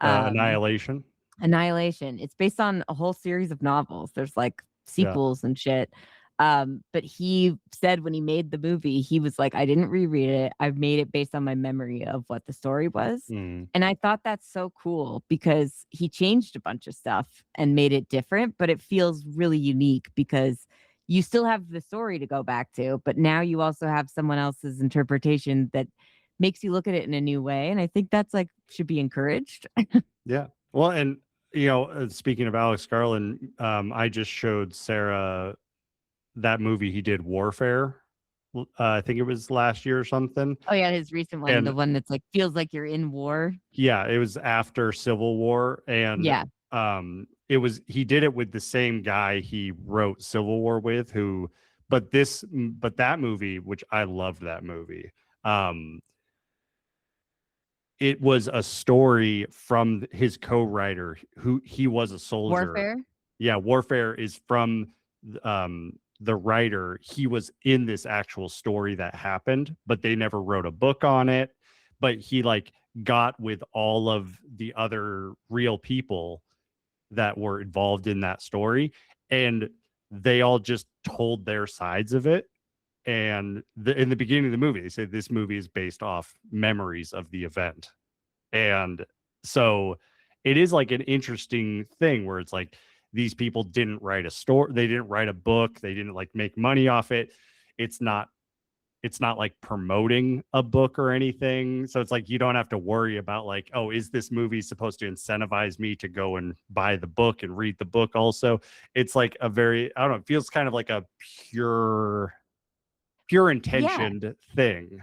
Annihilation. Annihilation. It's based on a whole series of novels. There's like Yeah. sequels and shit. But he said when he made the movie, he was like, I didn't reread it. I've made it based on my memory of what the story was. Mm. And I thought that's so cool because he changed a bunch of stuff and made it different, but it feels really unique because you still have the story to go back to, but now you also have someone else's interpretation that makes you look at it in a new way. And I think that's like should be encouraged. Yeah. Well, and speaking of Alex Garland, I just showed Sarah that movie he did, Warfare. I think it was last year or something. Oh yeah, his recent one, And the one that's like feels like you're in war. yeah, it was after Civil War, and Yeah. He did it with the same guy he wrote Civil War with, but that movie, which I loved that movie. It was a story from his co-writer who he was a soldier. Warfare. Yeah, Warfare is from the writer. He was in this actual story that happened, but they never wrote a book on it. But he like got with all of the other real people that were involved in that story, and they all just told their sides of it. And in the beginning of the movie, they said this movie is based off memories of the event. And so it is like an interesting thing where it's like these people didn't write a story, they didn't write a book, they didn't like make money off it. It's not like promoting a book or anything. So it's like you don't have to worry about like, oh, is this movie supposed to incentivize me to go and buy the book and read the book also? It's like a very, I don't know, it feels kind of like a pure intentioned thing.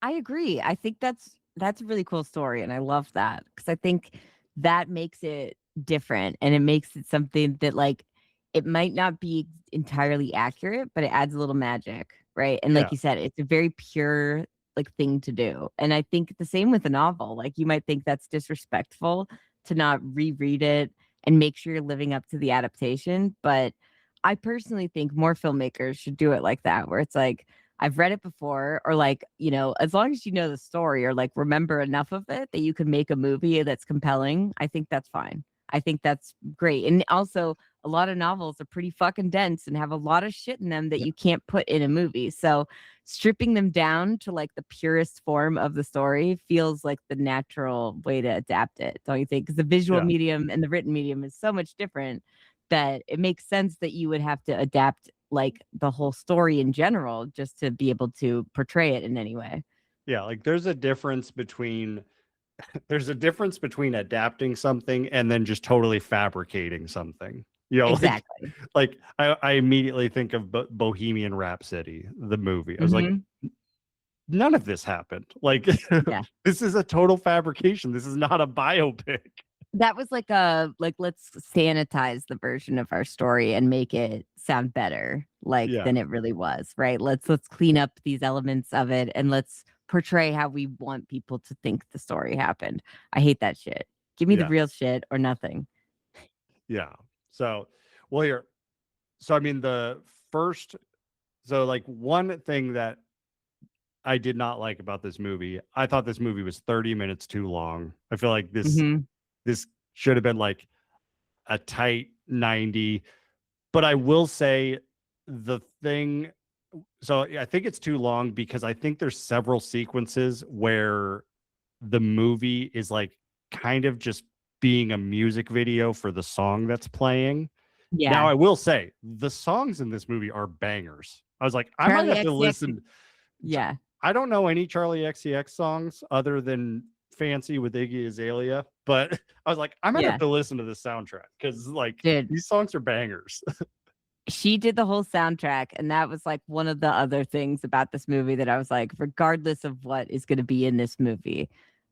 I agree. I think that's a really cool story, and I love that because I think that makes it different, and it makes it something that like it might not be entirely accurate, but it adds a little magic, right? And like Yeah. you said, it's a very pure like thing to do. And I think the same with a novel. Like you might think that's disrespectful to not reread it and make sure you're living up to the adaptation, but I personally think more filmmakers should do it like that, where it's like, I've read it before, or like, as long as you know the story or like remember enough of it that you can make a movie that's compelling, I think that's fine. I think that's great. And also, a lot of novels are pretty fucking dense and have a lot of shit in them that you can't put in a movie. So stripping them down to like the purest form of the story feels like the natural way to adapt it, don't you think? Because the visual medium and the written medium is so much different that it makes sense that you would have to adapt like the whole story in general just to be able to portray it in any way. Yeah, like there's a difference between adapting something and then just totally fabricating something. Exactly. Like I immediately think of Bohemian Rhapsody, the movie. I was like, none of this happened. Like, this is a total fabrication. This is not a biopic. That was like let's sanitize the version of our story and make it sound better than it really was, right? Let's clean up these elements of it and let's portray how we want people to think the story happened. I hate that shit. Give me the real shit or nothing. Yeah. So, I mean, like one thing that I did not like about this movie, I thought this movie was 30 minutes too long. I feel like this should have been like a tight 90. But I will say I think it's too long because I think there's several sequences where the movie is like kind of just being a music video for the song that's playing. Yeah. Now I will say the songs in this movie are bangers. I was like, I might have to listen. Yeah. I don't know any Charlie XCX songs other than Fancy with Iggy Azalea, but I was like, I might have to listen to the soundtrack because like these songs are bangers. She did the whole soundtrack, and that was like one of the other things about this movie that I was like, regardless of what is going to be in this movie,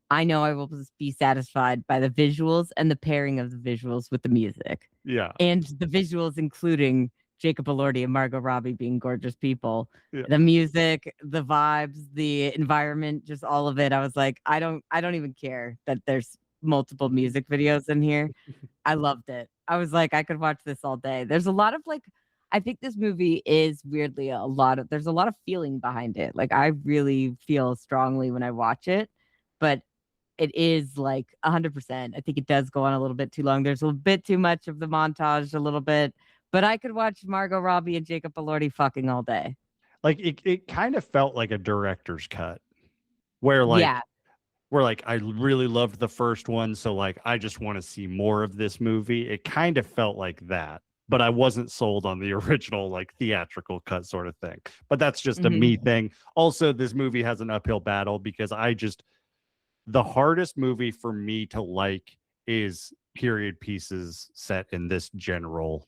I know I will be satisfied by the visuals and the pairing of the visuals with the music. Yeah. And the visuals including Jacob Elordi and Margot Robbie being gorgeous people. Yeah. The music, the vibes, the environment, just all of it. I was like, I don't even care that there's multiple music videos in here. I loved it. I was like, I could watch this all day. There's a lot of like, I think this movie is weirdly there's a lot of feeling behind it. Like I really feel strongly when I watch it, but it is like 100%. I think it does go on a little bit too long. There's a bit too much of the montage, a little bit, but I could watch Margot Robbie and Jacob Elordi fucking all day. Like it kind of felt like a director's cut where Yeah. I really loved the first one, so like I just want to see more of this movie. It kind of felt like that, but I wasn't sold on the original like theatrical cut sort of thing. But that's just a me thing. Also, this movie has an uphill battle because the hardest movie for me to like is period pieces set in this general.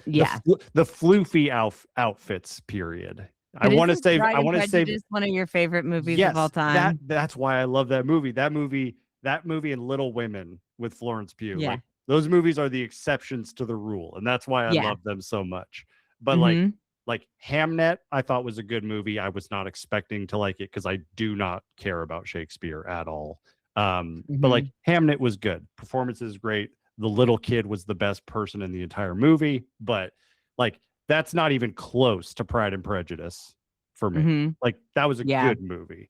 Yeah. The floofy outfits period. But I want to isn't say Pride I and want to say Prejudice one of your favorite movies yes, of all time. that's why I love that movie. That movie and Little Women with Florence Pugh. Yeah. Like those movies are the exceptions to the rule, and that's why I Yeah. love them so much. But Mhm. like Hamnet, I thought was a good movie. I was not expecting to like it because I do not care about Shakespeare at all. But like Hamnet was good. Performance is great. The little kid was the best person in the entire movie, but like that's not even close to Pride and Prejudice for me. Like that was a good movie.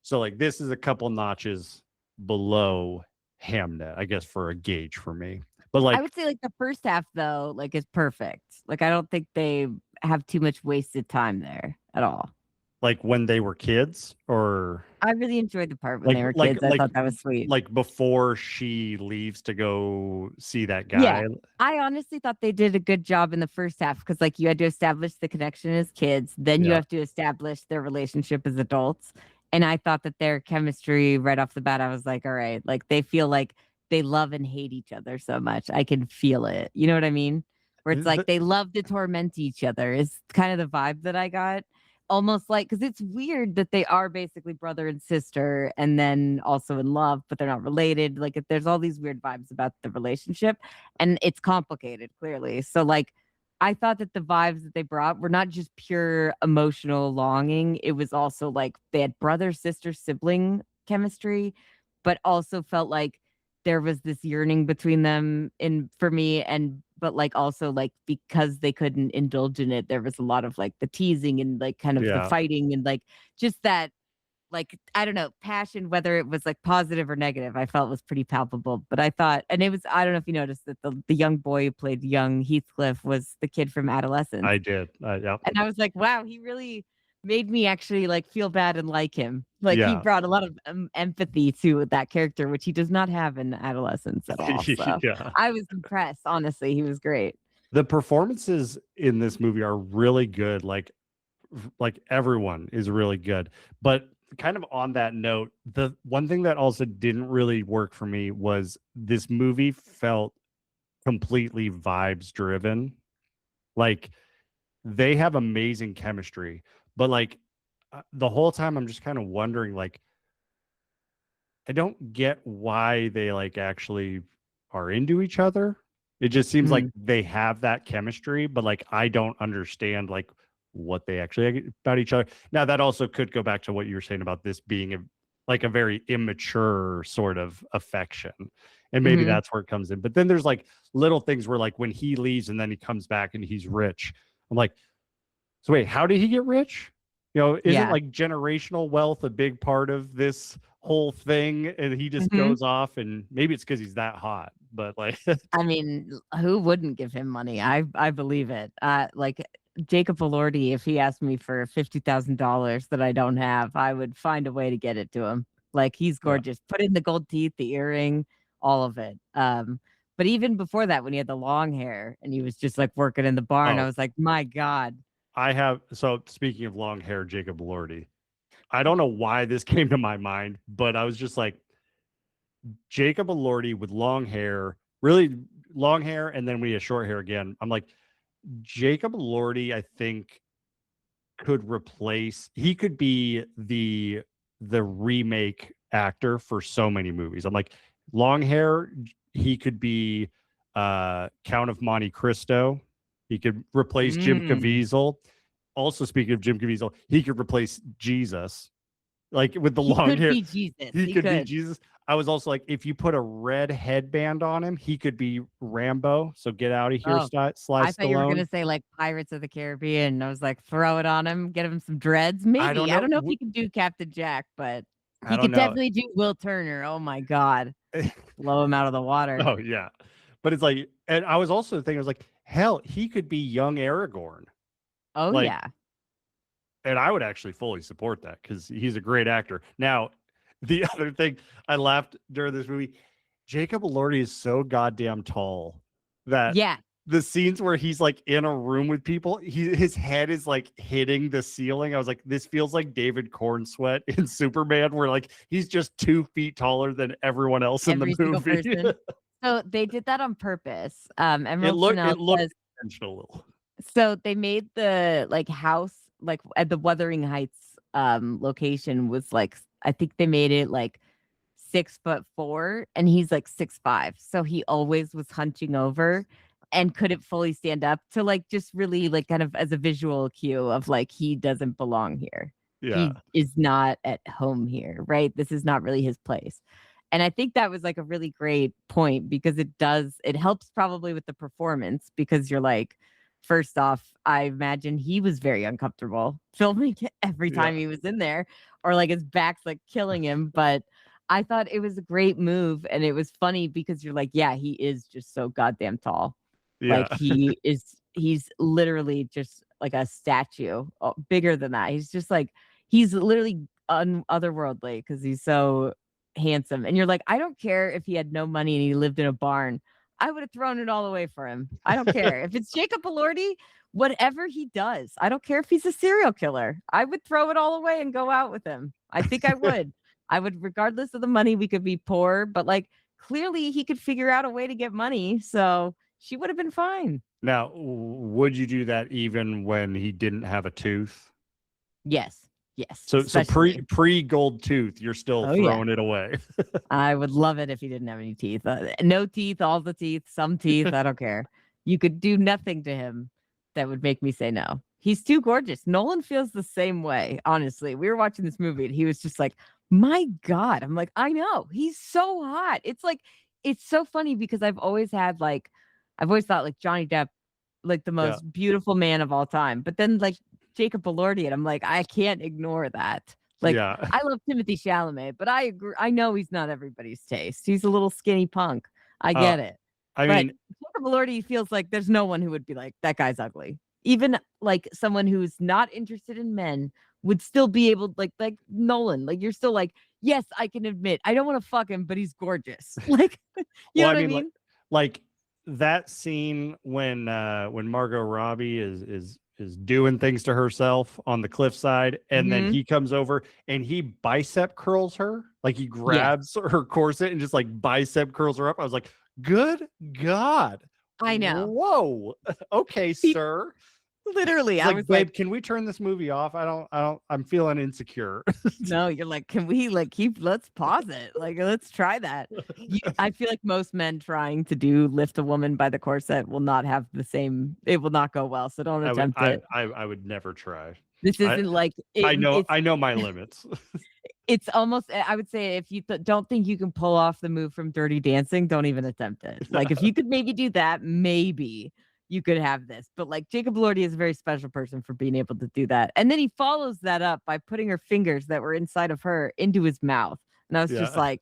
So like this is a couple notches below Hamnet, I guess, for a gauge for me. But like I would say like the first half though, like is perfect. Like I don't think they have too much wasted time there at all. like when they were kids, or I really enjoyed the part when they were kids. I thought that was sweet. like before she leaves to go see that guy. Yeah. I honestly thought they did a good job in the first half because like you had to establish the connection as kids, then you have to establish their relationship as adults. And I thought that their chemistry right off the bat, I was like, all right, like they feel like they love and hate each other so much. I can feel it. You know what I mean? Where it's like they love to torment each other is kind of the vibe that I got. Almost like, because it's weird that they are basically brother and sister and then also in love, but they're not related. Like, if there's all these weird vibes about the relationship and it's complicated, clearly. So, like, I thought that the vibes that they brought were not just pure emotional longing. It was also like they had brother, sister, sibling chemistry, but also felt like there was this yearning between them for me. But like also like because they couldn't indulge in it, there was a lot of like the teasing and like kind of the fighting and like just that like I don't know, passion, whether it was like positive or negative, I felt was pretty palpable. But I thought, and it was, I don't know if you noticed that the young boy who played young Heathcliff was the kid from Adolescence. I did. Yeah. And I was like, wow, he really made me actually like feel bad and like him. Like he brought a lot of empathy to that character, which he does not have in Adolescence at all. So I was impressed. Honestly, he was great. The performances in this movie are really good. Like everyone is really good. But kind of on that note, the one thing that also didn't really work for me was this movie felt completely vibes driven. Like they have amazing chemistry, but like the whole time I'm just kind of wondering, like, I don't get why they like actually are into each other. It just seems like they have that chemistry, but like I don't understand like what they actually about each other. Now that also could go back to what you were saying about this being a very immature sort of affection. And maybe that's where it comes in. But then there's like little things where like when he leaves and then he comes back and he's rich. I'm like, so wait, how did he get rich? You know, isn't like generational wealth a big part of this whole thing? And he just goes off, and maybe it's because he's that hot, but like I mean, who wouldn't give him money? I believe it. Like Jacob Elordi, if he asked me for $50,000 that I don't have, I would find a way to get it to him. Like he's gorgeous. Put in the gold teeth, the earring, all of it. But even before that, when he had the long hair and he was just like working in the barn, I was like, my God. So speaking of long hair, Jacob Elordi, I don't know why this came to my mind, but I was just like, Jacob Elordi with long hair, really long hair, and then when he has short hair again, I'm like, Jacob Elordi, I think he could be the remake actor for so many movies. I'm like, long hair, he could be Count of Monte Cristo. He could replace Jim Caviezel. Also, speaking of Jim Caviezel, he could replace Jesus. Like with the long hair. Be Jesus. He could be Jesus. I was also like, if you put a red headband on him, he could be Rambo. So get out of here, Oh, Sly I thought you were Stallone. gonna say like Pirates of the Caribbean. I was like, throw it on him, get him some dreads. I don't Maybe. I know. don't know if he can do Captain Jack, but I he don't could know. definitely do Will Turner. Oh my God. Blow him out of the water. Oh yeah, but it's like, and I was also thinking, I was like, hell, he could be young Aragorn. Oh Like, yeah. and I would actually fully support that because he's a great actor. Now, the other thing I laughed during this movie, Jacob Elordi is so goddamn tall that Yeah. the scenes where he's like in a room with people, his head is like hitting the ceiling. I was like, this feels like David Cornsweet in Superman, where like he's just 2 feet taller than everyone else in Every the single movie. person. So they did that on purpose. it Emerald looked Fennell says intentional. so they made the like house like at the Wuthering Heights location was like I think they made it like 6'4" and he's like 6'5". So he always was hunching over and couldn't fully stand up to like just really like kind of as a visual cue of like he doesn't belong here. Yeah. He is not at home here, right? This is not really his place. And I think that was like a really great point because it helps probably with the performance because you're like, first off, I imagine he was very uncomfortable filming every time he was in there, or like his back's like killing him. But I thought it was a great move. And it was funny because you're like, yeah, he is just so goddamn tall. Yeah. Like he's literally just like a statue, bigger than that. He's just like, he's literally otherworldly because he's so handsome. And you're like, I don't care if he had no money and he lived in a barn. I would have thrown it all away for him. I don't care. If it's Jacob Elordi, whatever he does, I don't care if he's a serial killer. I would throw it all away and go out with him. I think I would. I would, regardless of the money, we could be poor, but like clearly he could figure out a way to get money. So she would have been fine. Now, would you do that even when he didn't have a tooth? Yes. Yes. So especially. pre gold tooth, you're still throwing it away. I would love it if he didn't have any teeth. No teeth, all the teeth, some teeth. I don't care. You could do nothing to him that would make me say no. He's too gorgeous. Nolan feels the same way. Honestly, we were watching this movie and he was just like, my God. I'm like, I know. He's so hot. It's like, it's so funny because I've always thought like Johnny Depp, like the most beautiful man of all time. But then like Jacob Elordi, and I'm like, I can't ignore that. Like, I love Timothy Chalamet, but I agree. I know he's not everybody's taste. He's a little skinny punk. I get it. I but mean, Jacob Elordi feels like there's no one who would be like, that guy's ugly. Even like someone who's not interested in men would still be able, like Nolan. Like you're still like, yes, I can admit, I don't want to fuck him, but he's gorgeous. Like, you know what I mean? Like that scene when Margot Robbie is doing things to herself on the cliffside, and then he comes over and he bicep curls her, like he grabs her corset and just like bicep curls her up. I was like, good God. I know. Whoa. Okay, sir. Literally, I was was like, babe, can we turn this movie off? I'm feeling insecure. No, you're like, can we like let's pause it. Like, let's try that. I feel like most men trying to lift a woman by the corset will not have the same, it will not go well. So don't attempt it. I would never try. This isn't like, I know my limits. It's almost, I would say, if you don't think you can pull off the move from Dirty Dancing, don't even attempt it. Like, if you could maybe do that, maybe you could have this. But like Jacob Elordi is a very special person for being able to do that. And then he follows that up by putting her fingers that were inside of her into his mouth. And I was just like,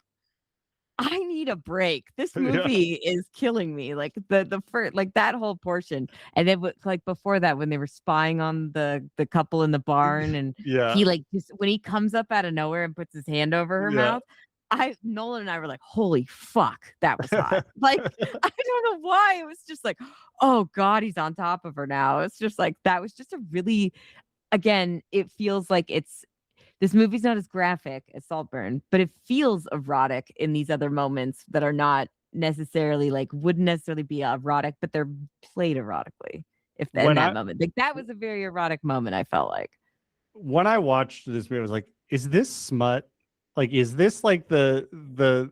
I need a break. This movie is killing me. Like the first, like that whole portion. And then like before that, when they were spying on the couple in the barn, and he like just when he comes up out of nowhere and puts his hand over her mouth, Nolan and I were like, holy fuck, that was hot. Like, I don't know why. It was just like, oh God, he's on top of her now. It's just like, that was just a really, again, it feels like this movie's not as graphic as Saltburn, but it feels erotic in these other moments that are not necessarily like, wouldn't necessarily be erotic, but they're played erotically. In that moment, like that was a very erotic moment, I felt like. When I watched this movie, I was like, is this smut? like, is this like the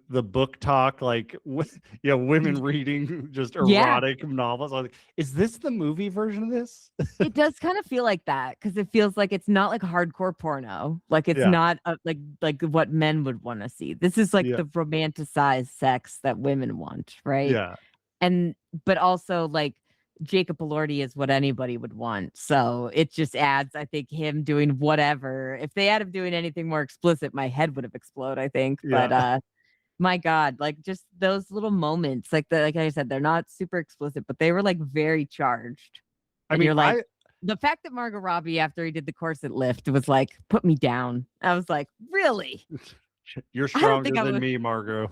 book talk, like women reading just Yeah. erotic novels? I was like, is this the movie version of this? It does kind of feel like that because it feels like it's not like hardcore porno. Like it's Yeah. not like what men would want to see. This is like Yeah. the romanticized sex that women want, right? Yeah. And but also like Jacob Elordi is what anybody would want. So it just adds, I think, him doing whatever. If they had him doing anything more explicit, my head would have exploded, I think. But Yeah. my God, like just those little moments, like I said, they're not super explicit, but they were like very charged. I And mean, you're like, the fact that Margot Robbie, after he did the corset lift, was like, put me down. I was like, really? you're I don't think stronger I than would. me, Margot.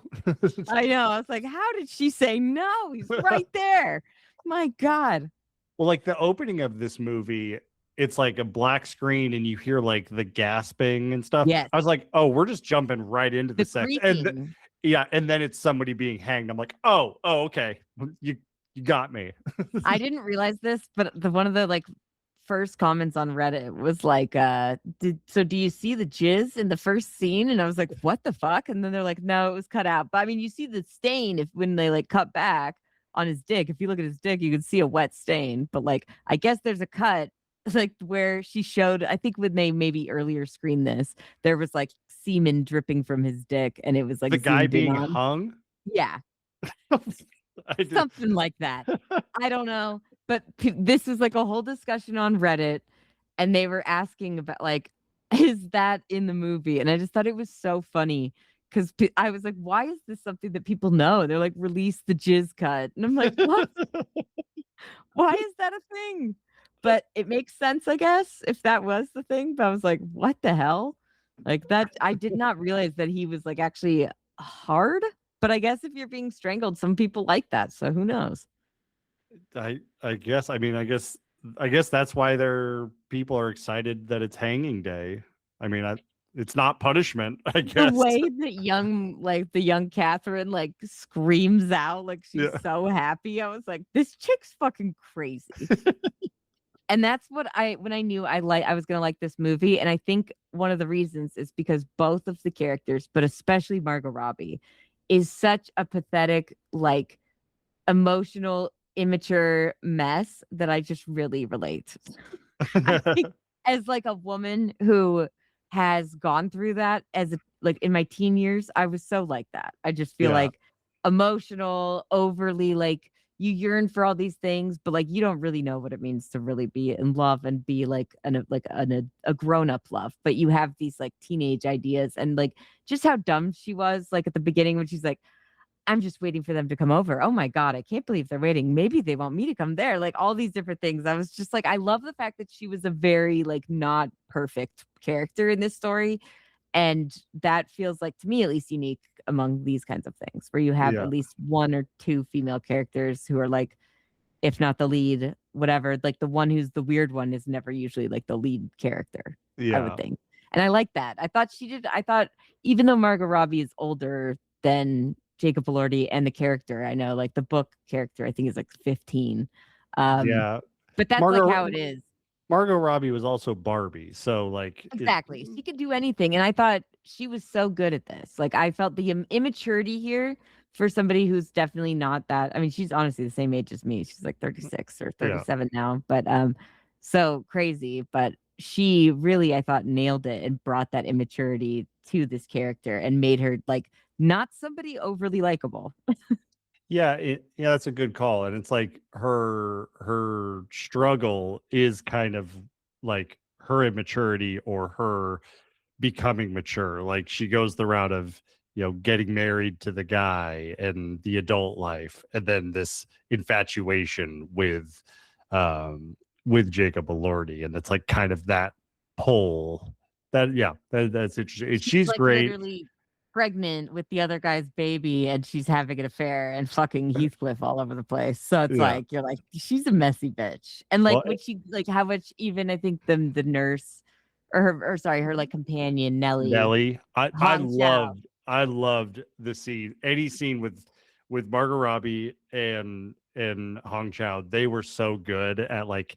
I know. I was like, how did she say no? He's right there. My God. Well, like the opening of this movie, it's like a black screen and you hear like the gasping and stuff. Yes. I was like, oh, we're just jumping right into the sex. Creaking. And then it's somebody being hanged. I'm like, oh, okay. You got me. I didn't realize this, but one of the like first comments on Reddit was like, do you see the jizz in the first scene? And I was like, what the fuck? And then they're like, no, it was cut out. But I mean, you see the stain when they like cut back on his dick. If you look at his dick, you can see a wet stain. But like, I guess there's a cut like where she showed, I think when they maybe earlier screened this, there was like semen dripping from his dick, and it was like The guy zoomed in being on. hung. Yeah. I Something like that. I don't know. But this was like a whole discussion on Reddit, and they were asking about like, is that in the movie? And I just thought it was so funny because I was like, why is this something that people know? They're like, release the jizz cut. And I'm like, what? Why is that a thing? But it makes sense, I guess, if that was the thing. But I was like, what the hell? Like that, I did not realize that he was like actually hard. But I guess if you're being strangled, some people like that. So who knows? I guess. I mean, I guess that's why people are excited that it's hanging day. I mean, it's not punishment, I guess. The way that the young Catherine like screams out like she's so happy. I was like, this chick's fucking crazy. And that's what when I knew I was gonna like this movie. And I think one of the reasons is because both of the characters, but especially Margot Robbie, is such a pathetic, like emotional, immature mess that I just really relate. I think as like a woman who has gone through that like in my teen years, I was so like that. I just feel like emotional, overly like you yearn for all these things, but like you don't really know what it means to really be in love and be like a grown-up love. But you have these like teenage ideas, and like just how dumb she was like at the beginning when she's like, I'm just waiting for them to come over. Oh my God, I can't believe they're waiting. Maybe they want me to come there. Like all these different things. I was just like, I love the fact that she was a very like not perfect character in this story. And that feels like, to me at least, unique among these kinds of things where you have at least one or two female characters who are like, if not the lead, whatever, like the one who's the weird one is never usually like the lead character, I would think. And I like that. I thought even though Margot Robbie is older than Jacob Elordi and the character, I know like the book character, I think is like 15. Yeah. But that's like how it is. Margot Robbie was also Barbie. So like exactly. She could do anything. And I thought she was so good at this. Like I felt the immaturity here for somebody who's definitely not that. I mean, she's honestly the same age as me. She's like 36 or 37 now. But so crazy. But she really, I thought, nailed it and brought that immaturity to this character and made her like not somebody overly likable. Yeah, that's a good call. And it's like her struggle is kind of like her immaturity or her becoming mature. Like she goes the route of, getting married to the guy and the adult life, and then this infatuation with Jacob Elordi. And it's like kind of that pull that's interesting. She's like great. Literally pregnant with the other guy's baby, and she's having an affair and fucking Heathcliff all over the place. So it's like you're like, she's a messy bitch. And like when she like how much even I think the nurse or her like companion Nellie. I loved the scene. Any scene with Margot Robbie and Hong Chow. They were so good at like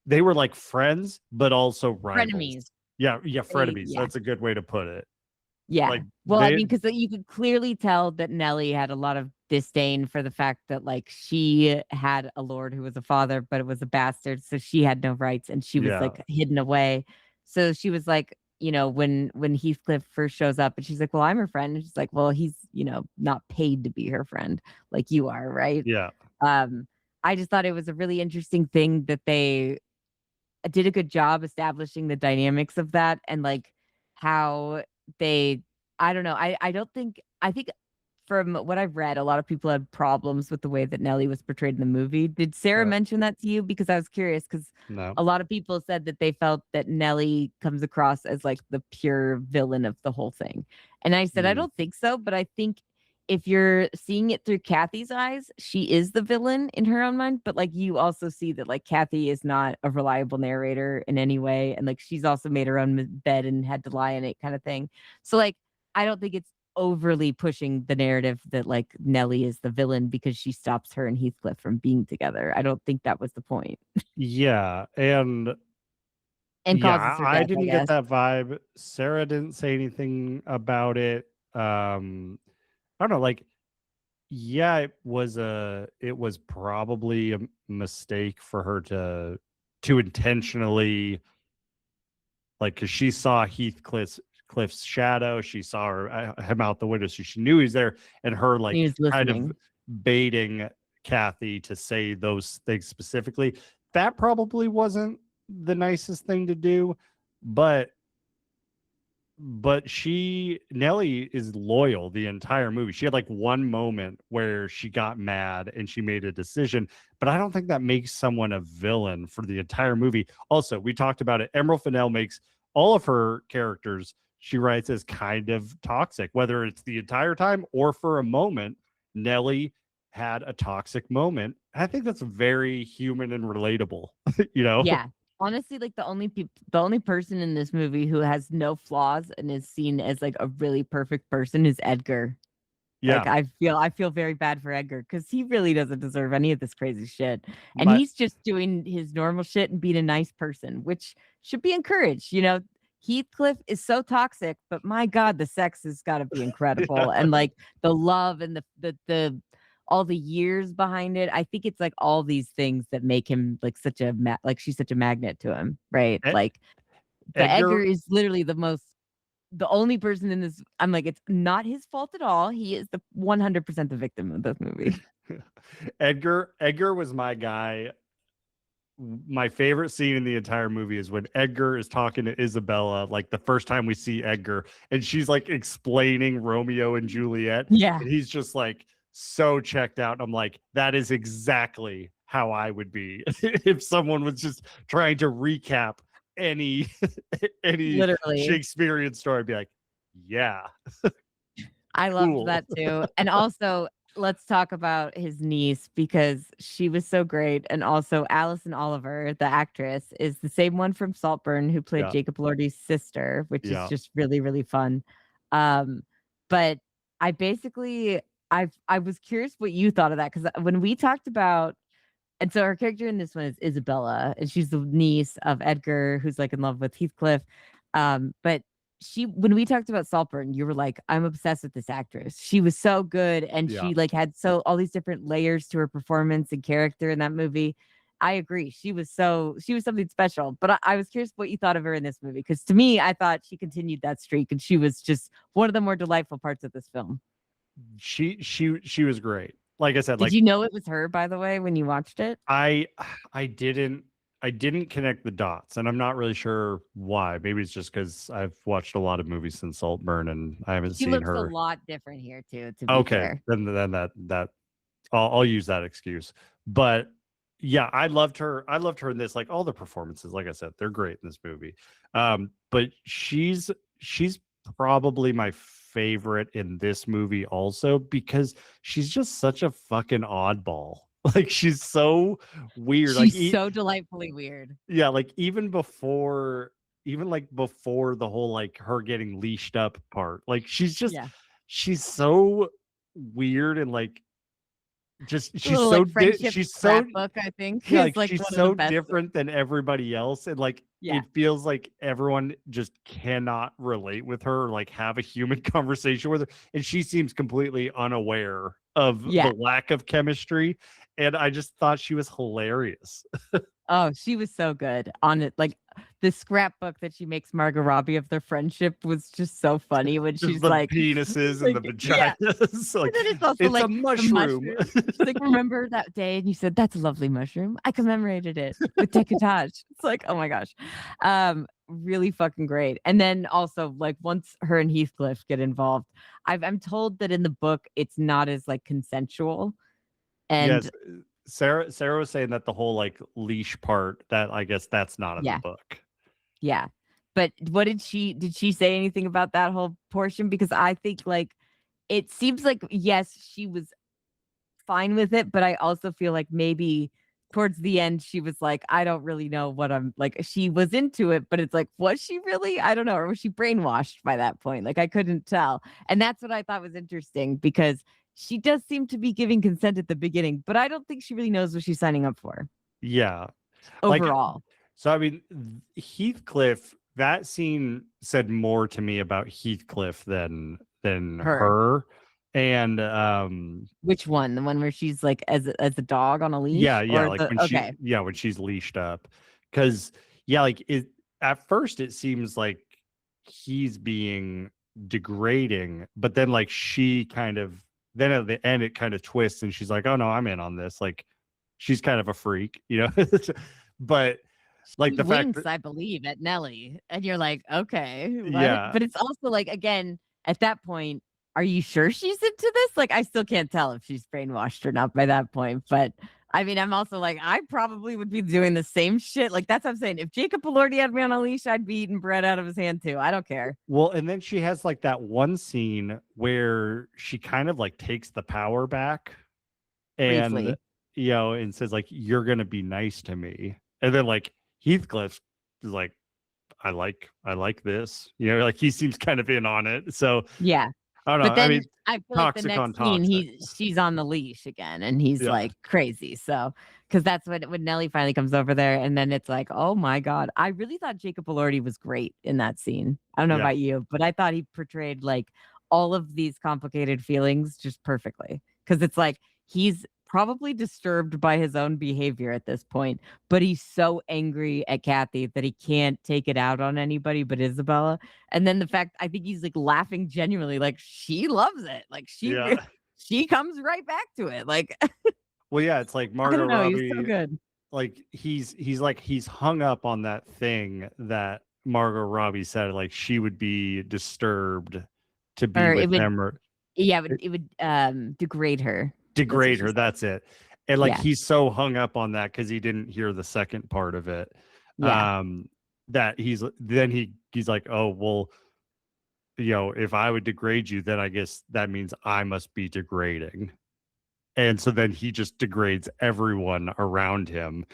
they were like friends, but also rivals. Frenemies. Yeah, frenemies. That's a good way to put it. Yeah. Like Well, I they, mean, because you could clearly tell that Nellie had a lot of disdain for the fact that like she had a lord who was a father, but it was a bastard, so she had no rights and she was yeah, like hidden away. So she was like, when Heathcliff first shows up and she's like, "Well, I'm her friend," and she's like, "Well, he's not paid to be her friend like you are, right?" yeah, Um, I just thought it was a really interesting thing that they did a good job establishing the dynamics of that and like how they I don't know. I don't think I think from what I've read, a lot of people had problems with the way that Nellie was portrayed in the movie. Did Sarah uh, mention that to you? Because I was curious because no, a lot of people said that they felt that Nellie comes across as like the pure villain of the whole thing. And I said, I mm, don't think so, but I think if you're seeing it through Kathy's eyes, she is the villain in her own mind. But like you also see that like Kathy is not a reliable narrator in any way. And like she's also made her own bed and had to lie in it kind of thing. So like I don't think it's overly pushing the narrative that like Nellie is the villain because she stops her and Heathcliff from being together. I don't think that was the point. yeah, and And yeah, causes her I death, I didn't get guess. that vibe. Sarah didn't say anything about it. I don't know, like, yeah, it was probably a mistake for her to intentionally, like, because she saw Cliff's shadow, she saw him out the window, so she knew he's there, and her He like was kind of listening. baiting Kathy to say those things specifically. That probably wasn't the nicest thing to do, but Nellie is loyal the entire movie. She had like one moment where she got mad and she made a decision, but I don't think that makes someone a villain for the entire movie. Also, we talked about it. Emerald Fennell makes all of her characters she writes as kind of toxic, whether it's the entire time or for a moment. Nellie had a toxic moment. I think that's very human and relatable, you know? Yeah. Honestly, like the only person in this movie who has no flaws and is seen as like a really perfect person is Edgar. Like Yeah. I feel very bad for Edgar because he really doesn't deserve any of this crazy shit. And My he's just doing his normal shit and being a nice person, which should be encouraged. Heathcliff is so toxic, but my God, the sex has got to be incredible. And like the love and the all the years behind it. I think it's like all these things that make him like like she's such a magnet to him, right? Ed- Like, but Edgar Edgar is literally the only person in this. I'm like, it's not his fault at all. He is the 100% the victim of this movie. Edgar was my guy. My favorite scene in the entire movie is when Edgar is talking to Isabella, like the first time we see Edgar, and she's like explaining Romeo and Juliet, Yeah. and he's just like so checked out. And I'm like, that is exactly how I would be if someone was just trying to recap any any Literally. Shakespearean story. I'd be like, yeah, I loved cool. that too. And also, let's talk about his niece because she was so great. And also, Alison Oliver, the actress, is the same one from Saltburn who played Yeah, Jacob Elordi's sister, which is yeah, just really, really fun. Um, but I basically, I was curious what you thought of that because when we talked about, and so her character in this one is Isabella, and she's the niece of Edgar, who's like in love with Heathcliff. But when we talked about Saltburn, you were like, I'm obsessed with this actress. She was so good, and yeah. she like had so all these different layers to her performance and character in that movie. I agree. She was something special. But I was curious what you thought of her in this movie because to me, I thought she continued that streak, and she was just one of the more delightful parts of this film. She was great. Like I said, Did like you know it was her, by the way, when you watched it? I I didn't I didn't connect the dots, and I'm not really sure why. Maybe it's just because I've watched a lot of movies since Saltburn, and I haven't She seen looks a her. lot different here too, to be Okay, fair. then that I'll use that excuse. But yeah, I loved her. I loved her in this. Like all the performances, like I said, they're great in this movie. But she's probably my favorite in this movie also because she's just such a fucking oddball. Like she's so weird. Like She's so delightfully weird. yeah, like even like before the whole like her getting leashed up part, like Yeah. she's so weird and like just A she's little so like friendship she's so scrapbook, I think, yeah, is like like she's one of the so best. different than everybody else, and like Yeah. it feels like everyone just cannot relate with her, or like have a human conversation with her, and she seems completely unaware of Yeah. the lack of chemistry. And I just thought she was hilarious. Oh, she was so good on it. Like the scrapbook that she makes Margot Robbie of their friendship was just so funny when Just she's the like, penises and the like, yeah. vaginas. And Like, then it's also it's like a the mushroom. She's like, remember that day? And you said, that's a lovely mushroom. I commemorated it with decoupage. It's like, oh my gosh. Really fucking great. And then also like once her and Heathcliff get involved, I'm told that in the book it's not as like consensual. And Yes, Sarah was saying that the whole like leash part, that I guess that's not in the yeah, book. yeah. But what did she say anything about that whole portion? Because I think like it seems like yes, she was fine with it, but I also feel like maybe towards the end she was like, I don't really know what I'm like. She was into it, but it's like, was she really? I don't know. Or was she brainwashed by that point? Like I couldn't tell. And that's what I thought was interesting because she does seem to be giving consent at the beginning, but I don't think she really knows what she's signing up for Yeah. Like, overall. so I mean, Heathcliff, that scene said more to me about Heathcliff than Her. her. And Which one? The one where she's like as a dog on a leash? yeah, Or like the when okay. when she's leashed up. Cause yeah, like it at first it seems like he's being degrading, but then like she kind of then at the end it kind of twists and she's like, oh no, I'm in on this. Like she's kind of a freak, you know. But like She the fact winks, that I believe, at Nelly. And you're like, okay, what? yeah, But it's also like, again, at that point, are you sure she's into this? Like, I still can't tell if she's brainwashed or not by that point. But I mean, I'm also like, I probably would be doing the same shit. Like, that's what I'm saying. If Jacob Elordi had me on a leash, I'd be eating bread out of his hand too. I don't care. well, and then she has like that one scene where she kind of like takes the power back and Briefly. and says like, you're gonna be nice to me. And then like Heathcliff is like, I like this. Like he seems kind of in on it. So Yeah. I don't know. But I then mean, I feel like the toxic on next scene, toxic. she's on the leash again, and he's Yeah. like crazy. So, because that's when Nelly finally comes over there, and then it's like, oh my god, I really thought Jacob Elordi was great in that scene. I don't know Yeah. about you, but I thought he portrayed like all of these complicated feelings just perfectly. Because it's like he's probably disturbed by his own behavior at this point, but he's so angry at Kathy that he can't take it out on anybody but Isabella. And then the fact I think he's like laughing genuinely, like she loves it. Like Yeah. she comes right back to it. Like Well, yeah, it's like I Margot don't know, he's Robbie, so good. like he's hung up on that thing that Margot Robbie said, like she would be disturbed to be Or with it would him, or it would degrade her. That's what degrade she her. said. That's it. And like Yeah. he's so hung up on that because he didn't hear the second part of it. Yeah. That he's like, oh well, if I would degrade you, then I guess that means I must be degrading. And so then he just degrades everyone around him.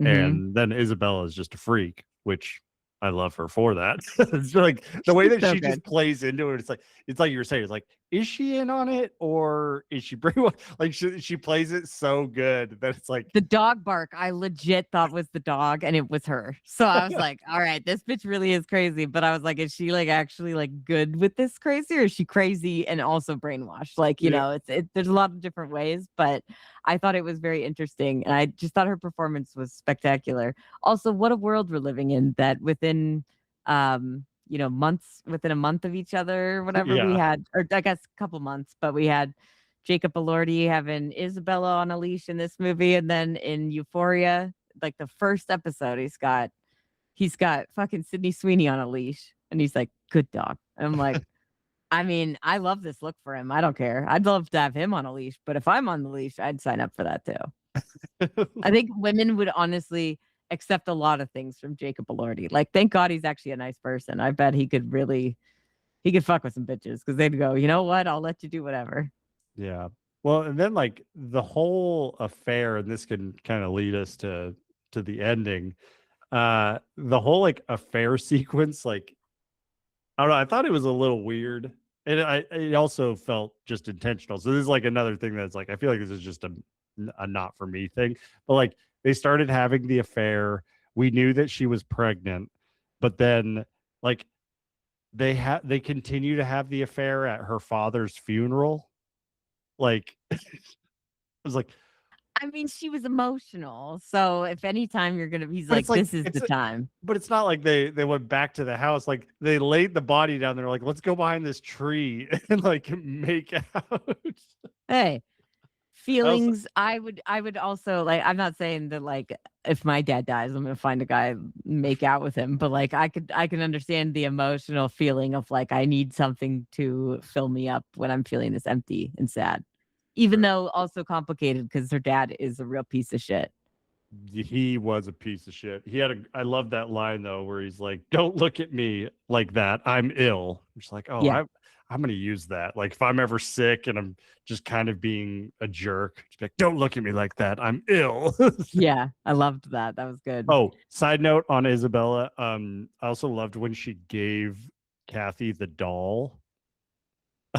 Mhm. And then Isabella is just a freak, which I love her for that. It's like the way She's that so she good. just plays into it. It's like you were saying, it's like, is she in on it or is she brainwashed? Like she plays it so good that it's like, The dog bark, I legit thought was the dog, and it was her. So I was like, all right, this bitch really is crazy. But I was like, is she like actually like good with this crazy, or is she crazy and also brainwashed? Like, Yeah. there's a lot of different ways, but I thought it was very interesting. And I just thought her performance was spectacular. Also, what a world we're living in that within months, within a month of each other, or whatever we Yeah. had, or I guess a couple months, but we had Jacob Elordi having Isabella on a leash in this movie, and then in Euphoria, like the first episode, he's got fucking Sydney Sweeney on a leash, and he's like, "Good dog." And I'm like, I mean, I love this look for him. I don't care. I'd love to have him on a leash, but if I'm on the leash, I'd sign up for that too. I think women would honestly accept a lot of things from Jacob Elordi. Like, thank God he's actually a nice person. I bet he could fuck with some bitches because they'd go, you know what? I'll let you do whatever. Yeah. Well, and then like the whole affair, and this can kind of lead us to the ending. The whole like affair sequence, like I don't know, I thought it was a little weird. And it also felt just intentional. So this is like another thing that's like I feel like this is just a not for me thing. But like they started having the affair. We knew that she was pregnant, but then like they continue to have the affair at her father's funeral. Like it was like, I mean, she was emotional. So if any time you're gonna, he's but like, it's like this is it's the time. but it's not like they went back to the house. Like they laid the body down there, like, let's go behind this tree and like make out. Hey, I also, feelings. I would also like. I'm not saying that like if my dad dies, I'm gonna find a guy make out with him. But like I can understand the emotional feeling of like I need something to fill me up when I'm feeling this empty and sad. Even Right. though also complicated because her dad is a real piece of shit. He was a piece of shit. I love that line though, where he's like, "Don't look at me like that. I'm ill." I'm just like, oh, Yeah. I'm gonna use that. Like if I'm ever sick and I'm just kind of being a jerk, just be like, "Don't look at me like that. I'm ill." Yeah. I loved that. That was good. Oh, side note on Isabella. I also loved when she gave Kathy the doll.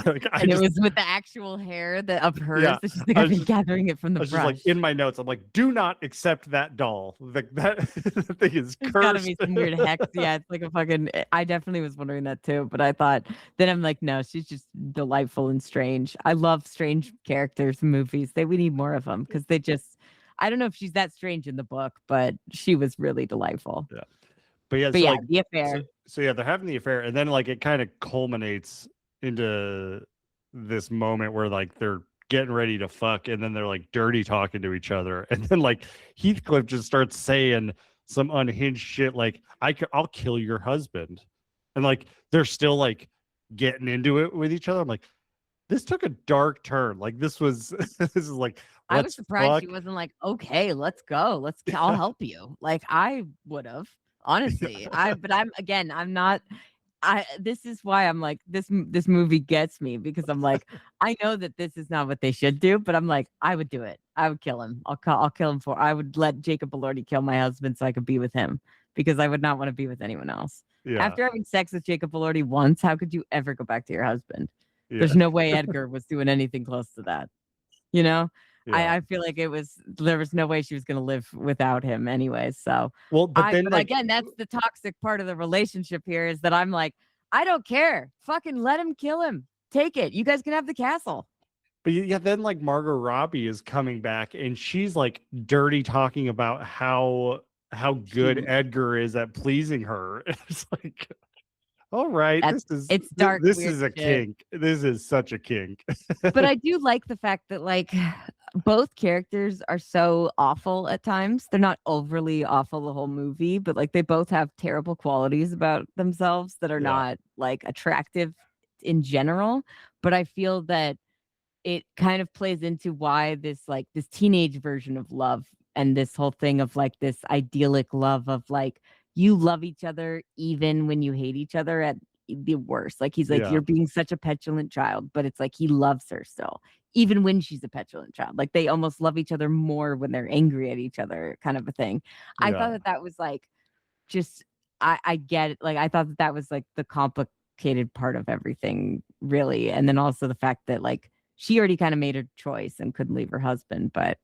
Like I And it just was with the actual hair that of hers yeah, that she's like, I I've was been just gathering it from I the was just like brush. in my notes. I'm like, do not accept that doll. Like that, that thing is There's gotta cursed. be some weird hex. Yeah, it's like a fucking. I definitely was wondering that too, but I thought then I'm like, no, she's just delightful and strange. I love strange characters in movies. We need more of them because they just. I don't know if she's that strange in the book, but she was really delightful. Yeah. But yeah, But so yeah, like the affair. so yeah, they're having the affair, and then like it kind of culminates into this moment where like they're getting ready to fuck, and then they're like dirty talking to each other, and then like Heathcliff just starts saying some unhinged shit like I'll kill your husband, and like they're still like getting into it with each other. I'm like, this took a dark turn. Like this was this is like I was let's surprised fuck. she wasn't like, okay, let's go. I'll help you. Like I would have, honestly. But I'm again, I'm not. This is why I'm like this movie gets me because I'm like I know that this is not what they should do, but I'm like I would do it. I would kill him. I'll kill him for. I would let Jacob Elordi kill my husband so I could be with him because I would not want to be with anyone else. Yeah, After having sex with Jacob Elordi once, how could you ever go back to your husband? yeah, There's no way Edgar was doing anything close to that. You know, yeah. I feel like there was no way she was going to live without him anyway. So Well, but then but like again, that's the toxic part of the relationship here is that I'm like, I don't care. Fucking let him kill him. Take it. You guys can have the castle. But yeah, then like Margot Robbie is coming back and she's like dirty talking about how good She- Edgar is at pleasing her. It's like, all right, That's it's dark, this weird is a shit. kink. This is such a kink. But I do like the fact that like both characters are so awful at times. They're not overly awful the whole movie, but like they both have terrible qualities about themselves that are Yeah. not like attractive in general. But I feel that it kind of plays into why this teenage version of love and this whole thing of like this idyllic love of like you love each other even when you hate each other at the worst. Like he's like Yeah. you're being such a petulant child, but it's like he loves her still even when she's a petulant child. Like they almost love each other more when they're angry at each other kind of a thing. I Yeah. thought that was like just I get it. Like I thought that was like the complicated part of everything really. And then also the fact that like she already kind of made her choice and couldn't leave her husband. But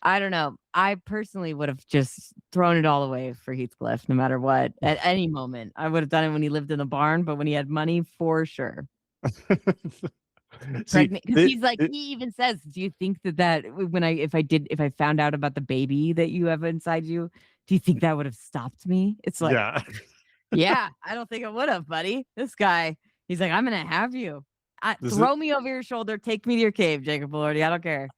I don't know. I personally would have just thrown it all away for Heathcliff, no matter what, at any moment. I would have done it when he lived in the barn, but when he had money, for sure. See, Pregnant because he's like he even says, "Do you think that when if I found out about the baby that you have inside you, do you think that would have stopped me?" It's like, yeah. yeah, I don't think it would have, buddy. This guy, he's like, I'm gonna have you. This is Throw me over your shoulder, take me to your cave, Jacob Elordi. I don't care.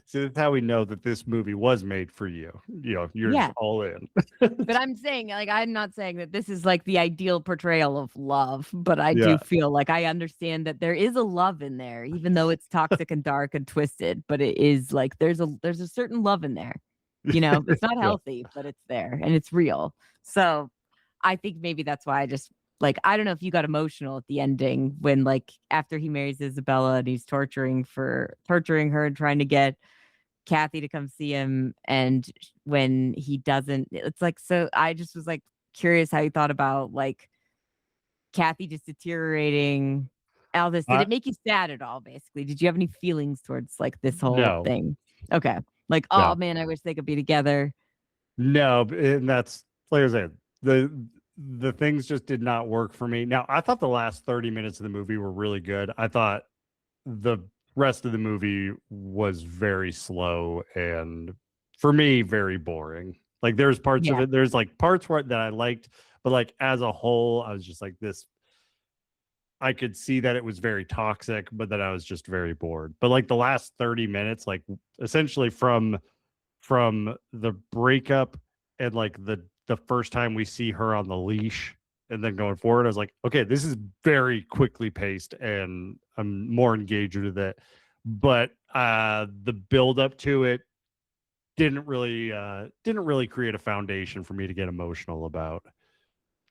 see, that's how we know that this movie was made for you. You know, you're Yeah. just all in. But I'm saying, like, I'm not saying that this is like the ideal portrayal of love, but I Yeah. do feel like I understand that there is a love in there, even though it's toxic and dark and twisted. But it is like there's a certain love in there. You know, it's not Yeah. healthy, but it's there and it's real. So I think maybe that's why I just like I don't know if you got emotional at the ending when like after he marries Isabella and he's torturing her and trying to get Kathy to come see him, and when he doesn't, it's like so I just was like curious how you thought about like Kathy just deteriorating Aldous, did I- it make you sad at all? Basically, did you have any feelings towards like this whole No. thing? Okay, like No. oh man, I wish they could be together. No, and that's like I said, the things just did not work for me. Now, I thought the last 30 minutes of the movie were really good. I thought the rest of the movie was very slow and for me very boring. Like there's parts of Yeah. it, there's like parts where that I liked, but like as a whole, I was just like this. I could see that it was very toxic, but that I was just very bored. But like the last 30 minutes, like essentially from the breakup and like the first time we see her on the leash and then going forward, I was like, okay, this is very quickly paced and I'm more engaged with it. But the build up to it didn't really create a foundation for me to get emotional about.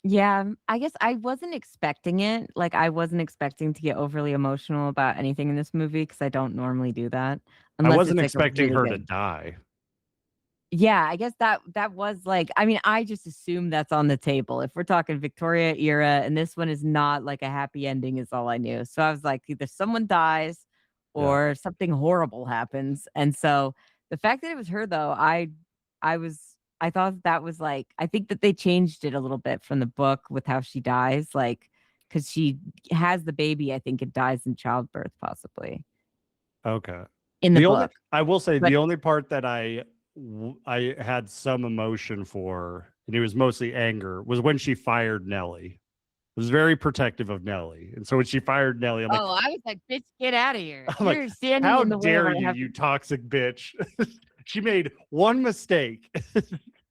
Yeah, I guess I wasn't expecting it. Like I wasn't expecting to get overly emotional about anything in this movie because I don't normally do that I unless wasn't it's like a expecting really her to good. die. Yeah, I guess that was like I mean, I just assume that's on the table. If we're talking Victoria era and this one is not like a happy ending is all I knew. So I was like either someone dies Yeah. or something horrible happens. And so the fact that it was her though, I was I thought that was like I think that they changed it a little bit from the book with how she dies like cuz she has the baby I think it dies in childbirth possibly Okay. in the book. I will say But the only part that I had some emotion for, and it was mostly anger, was when she fired Nellie. I was very protective of Nellie, and so when she fired Nellie, I'm like, oh, I was like, bitch, get out of here. I'm like, You're standing how in the way of dare our you, happy. you toxic bitch? She made one mistake.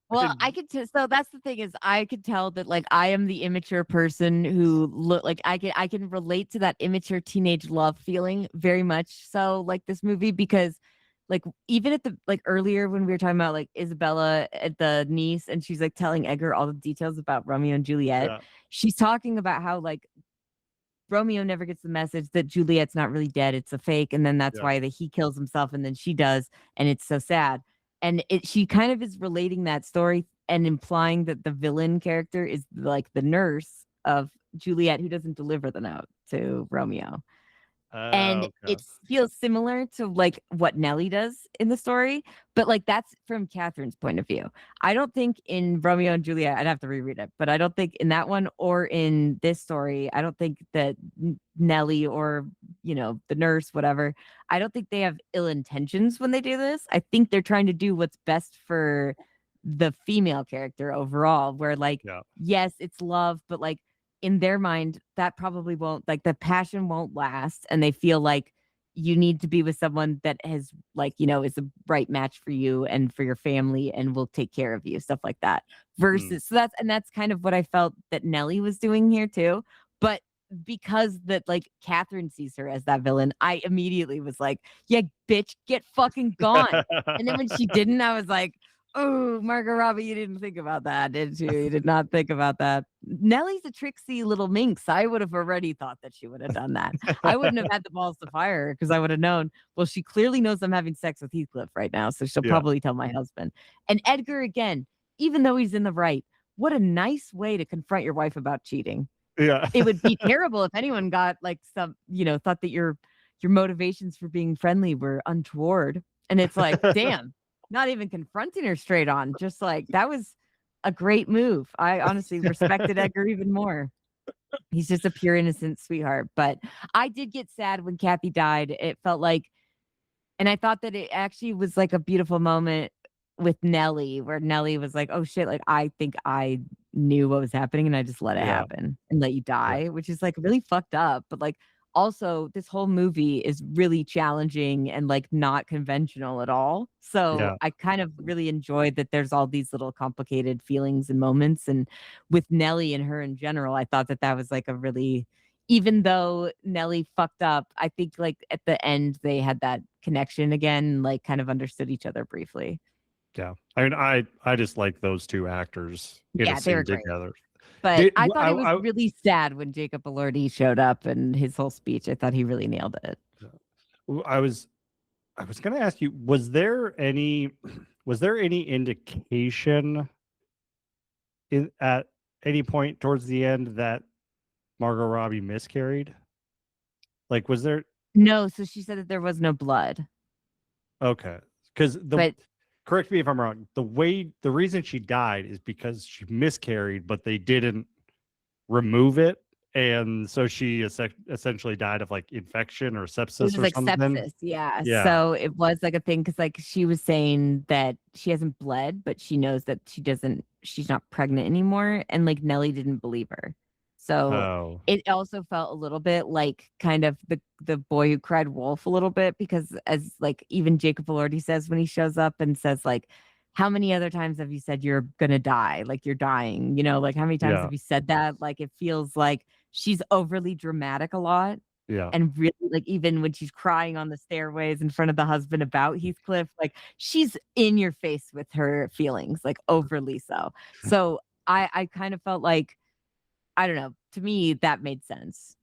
Well, I could tell. So that's the thing is, I could tell that like I am the immature person who look like I can relate to that immature teenage love feeling very much. So like this movie because like even at the like earlier when we were talking about like Isabella at the niece and she's like telling Edgar all the details about Romeo and Juliet. Yeah. She's talking about how like Romeo never gets the message that Juliet's not really dead. It's a fake. And then that's Yeah. why that he kills himself and then she does. And it's so sad. And she kind of is relating that story and implying that the villain character is like the nurse of Juliet who doesn't deliver the note to Romeo. And Okay. it feels similar to like what Nellie does in the story, but like that's from Catherine's point of view. I don't think in Romeo and Juliet, I'd have to reread it, but I don't think in that one or in this story, I don't think that Nellie or, the nurse, whatever, I don't think they have ill intentions when they do this. I think they're trying to do what's best for the female character overall, where like, Yeah. yes, it's love, but like, in their mind, that probably won't like the passion won't last. And they feel like you need to be with someone that has like, is a right match for you and for your family and will take care of you, stuff like that. Versus so that's kind of what I felt that Nellie was doing here too. But because that like Catherine sees her as that villain, I immediately was like, yeah, bitch, get fucking gone. And then when she didn't, I was like, oh, Margot Robbie, you didn't think about that, did you? You did not think about that. Nellie's a tricksy little minx. I would have already thought that she would have done that. I wouldn't have had the balls to fire her because I would have known, well, she clearly knows I'm having sex with Heathcliff right now. So she'll Yeah. probably tell my husband. And Edgar, again, even though he's in the right, what a nice way to confront your wife about cheating. Yeah. It would be terrible if anyone got like some, thought that your motivations for being friendly were untoward. And it's like, damn. Not even confronting her straight on, just like that was a great move. I honestly respected Edgar even more. He's just a pure innocent sweetheart. But I did get sad when Kathy died. It felt like, and I thought that it actually was like a beautiful moment with Nellie, where Nellie was like, oh shit, like I think I knew what was happening and I just let it Yeah. happen and let you die, which is like really fucked up. But like also this whole movie is really challenging and like not conventional at all. So Yeah. I kind of really enjoyed that there's all these little complicated feelings and moments. And with Nellie and her in general, I thought that was like a really, even though Nellie fucked up, I think like at the end they had that connection again, like kind of understood each other briefly. Yeah. I mean, I just like those two actors in Yeah, a they were scene great. together. But I thought it was really sad when Jacob Elordi showed up and his whole speech. I thought he really nailed it. I was going to ask you, was there any indication at any point towards the end that Margot Robbie miscarried? Like, was there? No, so she said that there was no blood. Okay, because But correct me if I'm wrong. The reason she died is because she miscarried, but they didn't remove it, and so she essentially died of like infection or it sepsis was or like something. sepsis, yeah. Yeah. So it was like a thing because like she was saying that she hasn't bled, but she knows that she's not pregnant anymore. And like Nellie didn't believe her. So Oh, it also felt a little bit like kind of the boy who cried wolf a little bit because as like even Jacob Elordi says when he shows up and says like, how many other times have you said you're gonna die? Like you're dying, like how many times yeah, have you said that? Like it feels like she's overly dramatic a lot. yeah. And really, like, even when she's crying on the stairways in front of the husband about Heathcliff, like, she's in your face with her feelings, like, overly so. So I kind of felt like, I don't know, to me, that made sense.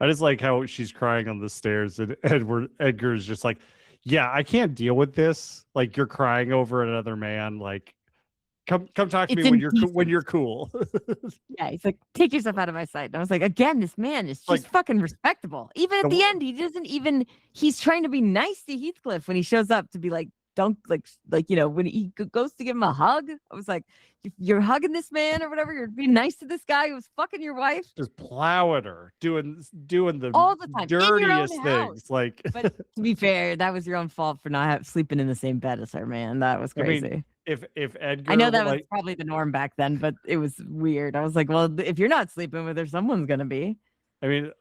I just like how she's crying on the stairs, and Edgar is just like, "Yeah, I can't deal with this. Like, you're crying over another man. Like, come talk to me It's when you're indecent. cool." Yeah, he's like, take yourself out of my sight. And I was like, again, this man is Like just fucking respectable. Even at the the end, he doesn't even, he's trying to be nice to Heathcliff when he shows up to be like, don't when he goes to give him a hug. I was like, you're hugging this man or whatever. You're being nice to this guy who's fucking your wife just plowing her, doing the all the time in your own dirtiest house. things. Like, But to be fair, that was your own fault for not sleeping in the same bed as her, man. That was I crazy. mean, if Edgar, I know that was like, probably the norm back then, but it was weird. I was like, well, if you're not sleeping with her, someone's gonna be. I mean,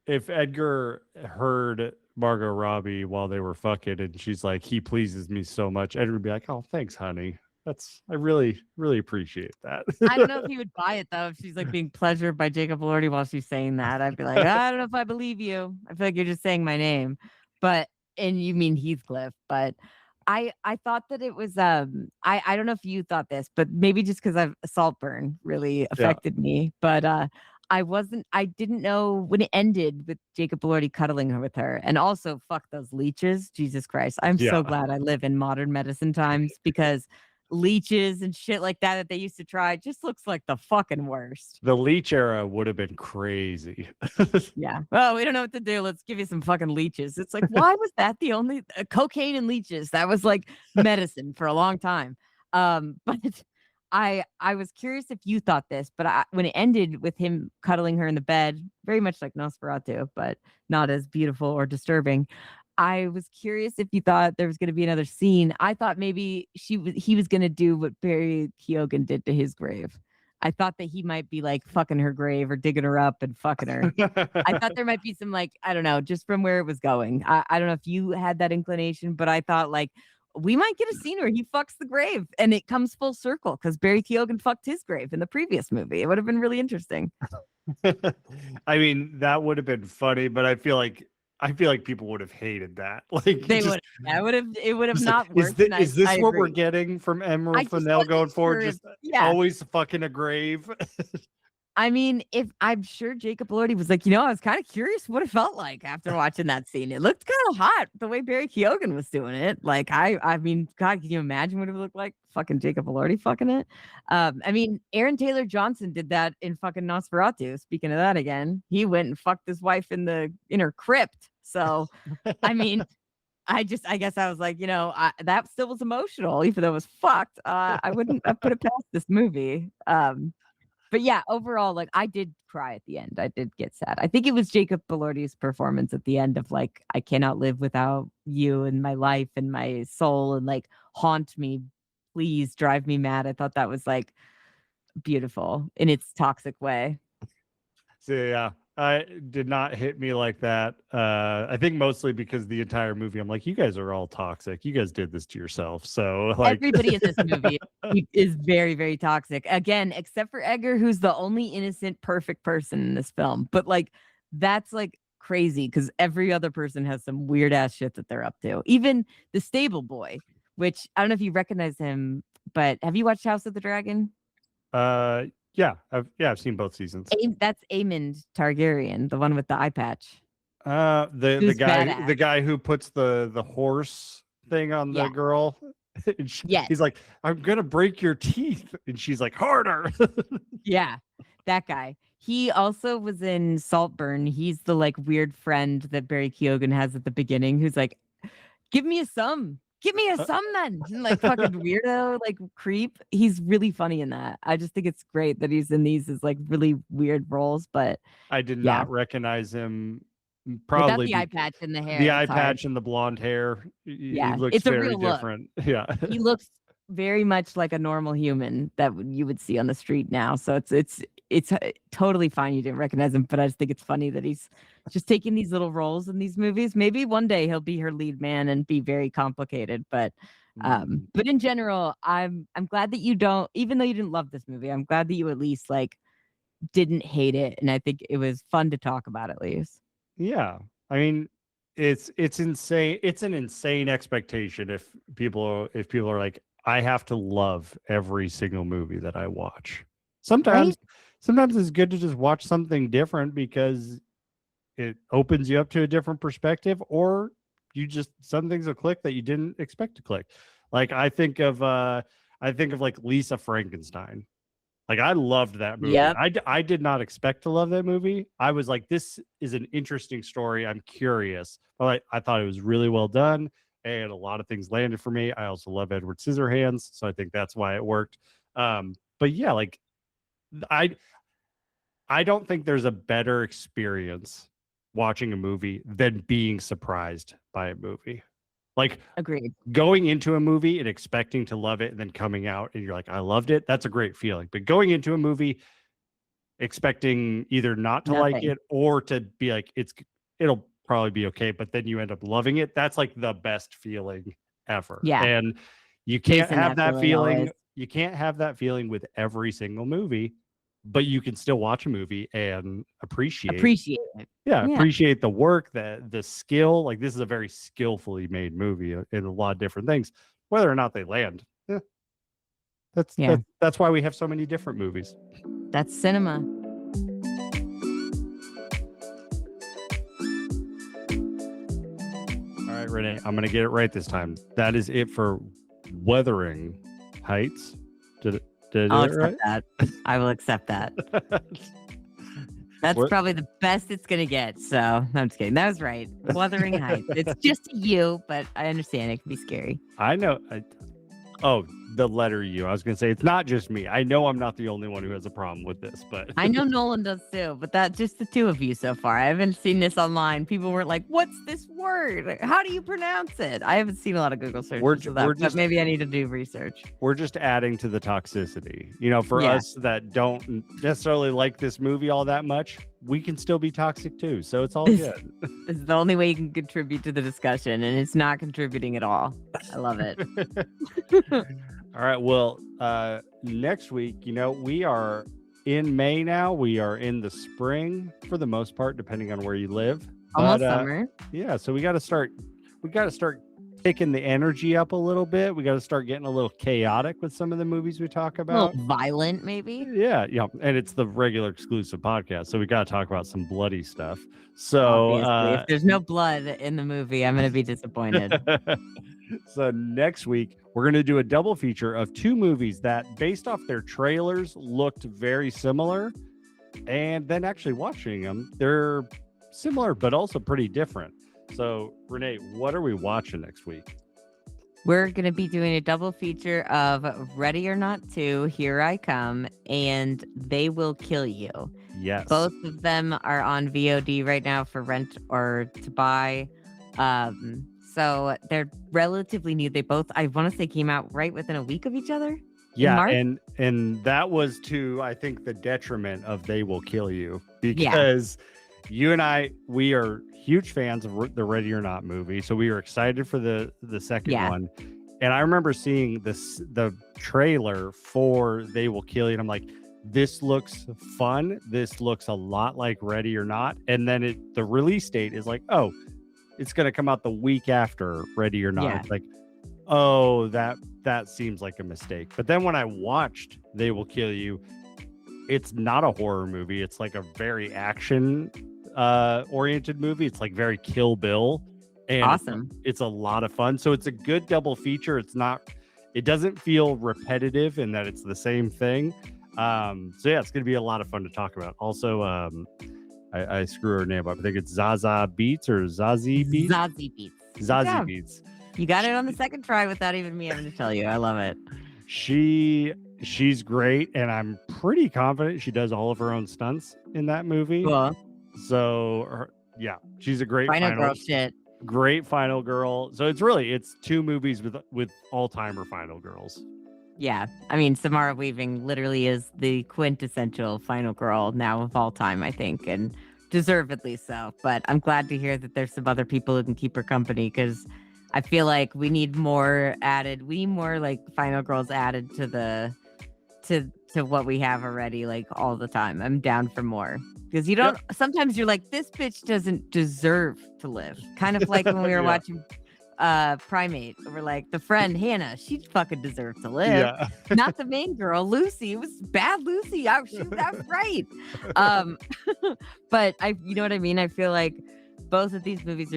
if Edgar heard Margot Robbie while they were fucking, and she's like, "He pleases me so much," Edgar would be like, "Oh, thanks, honey. I really, really appreciate that." I don't know if he would buy it though. If she's like being pleasured by Jacob Elordi while she's saying that, I'd be like, I don't know if I believe you. I feel like you're just saying my name, and you mean Heathcliff. But I thought that it was I don't know if you thought this, but maybe just because I've Saltburn really affected me. But I didn't know when it ended with Jacob Elordi cuddling her with her, and also fuck those leeches. Jesus Christ, I'm Yeah. so glad I live in modern medicine times because leeches and shit like that they used to try just looks like the fucking worst. The leech era would have been crazy. Yeah. Well, we don't know what to do. Let's give you some fucking leeches. It's like, why was that the only cocaine and leeches? That was like medicine for a long time. But I was curious if you thought this, but when it ended with him cuddling her in the bed, very much like Nosferatu, but not as beautiful or disturbing. I was curious if you thought there was going to be another scene. I thought maybe he was going to do what Barry Keoghan did to his grave. I thought that he might be like fucking her grave or digging her up and fucking her. I thought there might be some like, I don't know, just from where it was going. I don't know if you had that inclination, but I thought like we might get a scene where he fucks the grave and it comes full circle because Barry Keoghan fucked his grave in the previous movie. It would have been really interesting. I mean, that would have been funny, but I feel like people would have hated that. Like, They would. Yeah, it would have not worked. Is this what we're getting from Emerald Fennell going forward? Sure Just always fucking a grave. I mean, if I'm sure Jacob Elordi was like, I was kind of curious what it felt like after watching that scene. It looked kind of hot the way Barry Keoghan was doing it. Like, I mean, God, can you imagine what it would look like? Fucking Jacob Elordi fucking it. I mean, Aaron Taylor Johnson did that in fucking Nosferatu. Speaking of that again, he went and fucked his wife in her crypt. So, I mean, I guess I was like, that still was emotional, even though it was fucked. I wouldn't have put it past this movie. But yeah, overall, like I did cry at the end. I did get sad. I think it was Jacob Elordi's performance at the end of like, I cannot live without you in my life and my soul and like haunt me, please drive me mad. I thought that was like beautiful in its toxic way. So yeah, I did not hit me like that. I think mostly because the entire movie, I'm like, you guys are all toxic. You guys did this to yourself. So like everybody in this movie is very, very toxic. Again, except for Edgar, who's the only innocent, perfect person in this film. But like, that's like crazy because every other person has some weird ass shit that they're up to. Even the stable boy, which I don't know if you recognize him, but have you watched House of the Dragon? Yeah, I've seen both seasons. That's Aemond Targaryen, the one with the eye patch. The guy who puts the horse thing on the girl. Yes. He's like, I'm gonna break your teeth, and she's like, harder. Yeah. That guy. He also was in Saltburn. He's the like weird friend that Barry Keoghan has at the beginning who's like, give me a sum. Give me a sum then. Like fucking weirdo, like creep. He's really funny in that. I just think it's great that he's in these as like really weird roles. But I did yeah. not recognize him. Without Probably the eye patch and the hair. the eye it's hard. patch and the blonde hair. Yeah, He looks it's a very real look. different. Yeah. He looks very much like a normal human that you would see on the street now. So it's totally fine you didn't recognize him, but I just think it's funny that he's just taking these little roles in these movies. Maybe one day he'll be her lead man and be very complicated, but in general, I'm glad that you don't, even though you didn't love this movie, I'm glad that you at least like didn't hate it, and I think it was fun to talk about at least. Yeah. I mean, it's insane. It's an insane expectation if people are like, I have to love every single movie that I watch. Sometimes it's good to just watch something different because it opens you up to a different perspective, or you just, some things will click that you didn't expect to click. Like I think of like Lisa Frankenstein. Like I loved that movie. Yep. I did not expect to love that movie. I was like, this is an interesting story. I'm curious. But I thought it was really well done, and a lot of things landed for me. I also love Edward Scissorhands, so I think that's why it worked. But yeah, like I don't think there's a better experience watching a movie than being surprised by a movie. Like, agreed. Going into a movie and expecting to love it and then coming out and you're like, I loved it. That's a great feeling. But going into a movie expecting either not to like it or to be like, it'll probably be okay, but then you end up loving it. That's like the best feeling ever. Yeah. And you can't Chasing have that feeling. always. You can't have that feeling with every single movie, but you can still watch a movie and appreciate it. Yeah, appreciate the work, the skill. Like this is a very skillfully made movie in a lot of different things. Whether or not they land, that's why we have so many different movies. That's cinema. All right, Renee, I'm gonna get it right this time. That is it for Wuthering Heights. Did I'll I do it right? accept that. I will accept that. That's probably the best it's gonna get. So I'm just kidding. That was right. Wuthering Heights. It's just you, but I understand it can be scary. I know. The letter U. I was gonna say it's not just me. I know I'm not the only one who has a problem with this, but I know Nolan does too. But that's just the two of you so far. I haven't seen this online. People were like, "What's this word? How do you pronounce it?" I haven't seen a lot of Google searches of that, but maybe I need to do research. We're just adding to the toxicity. For us that don't necessarily like this movie all that much, we can still be toxic too. So it's all good. This is the only way you can contribute to the discussion, and it's not contributing at all. I love it. All right. Well, next week, we are in May now. We are in the spring for the most part, depending on where you live. Almost summer. Yeah. So we got to start picking the energy up a little bit. We got to start getting a little chaotic with some of the movies we talk about. A little violent, maybe. Yeah. And it's the regular exclusive podcast, so we got to talk about some bloody stuff. So if there's no blood in the movie, I'm going to be disappointed. So next week, we're going to do a double feature of two movies that, based off their trailers, looked very similar. And then actually watching them, they're similar, but also pretty different. So, Renee, what are we watching next week? We're going to be doing a double feature of Ready or Not 2, Here I Come, and They Will Kill You. Yes. Both of them are on VOD right now for rent or to buy. So they're relatively new. They both, I want to say, came out right within a week of each other. Yeah, and that was to, I think, the detriment of They Will Kill You, because you and I, we are huge fans of the Ready or Not movie, so we were excited for the second one. And I remember seeing the trailer for They Will Kill You, and I'm like, this looks fun. This looks a lot like Ready or Not. And then the release date is like, oh, it's going to come out the week after Ready or Not. Yeah. It's like, oh, that seems like a mistake. But then when I watched They Will Kill You, it's not a horror movie. It's like a very action oriented movie. It's like very Kill Bill. And awesome. It's a lot of fun. So it's a good double feature. It doesn't feel repetitive in that it's the same thing. So yeah, it's gonna be a lot of fun to talk about. Also, I screw her name up. I think it's Zaza Beats or Zazie Beats. Zazie Beats. Good Zazie job. Beats. You got it on the second try without even me having to tell you. I love it. She's great, and I'm pretty confident she does all of her own stunts in that movie. Cool. So yeah, she's a great Final girl shit. great final girl. So it's two movies with all-timer final girls. Yeah. I mean, Samara Weaving literally is the quintessential final girl now of all time, I think, and deservedly so. But I'm glad to hear that there's some other people who can keep her company, because I feel like we need more like final girls added to what we have already, like all the time. I'm down for more, because you don't sometimes you're like, this bitch doesn't deserve to live. Kind of like when we were watching Primate, we're like, the friend Hannah, she fucking deserved to live. Yeah. Not the main girl, Lucy. It was bad Lucy. She was that right. But you know what I mean? I feel like both of these movies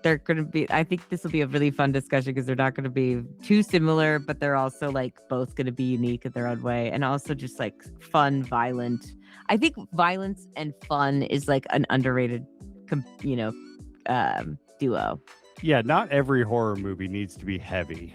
they're going to be, I think this will be a really fun discussion, because they're not going to be too similar, but they're also like both going to be unique in their own way, and also just like fun, violent. I think violence and fun is like an underrated, duo. Yeah, not every horror movie needs to be heavy.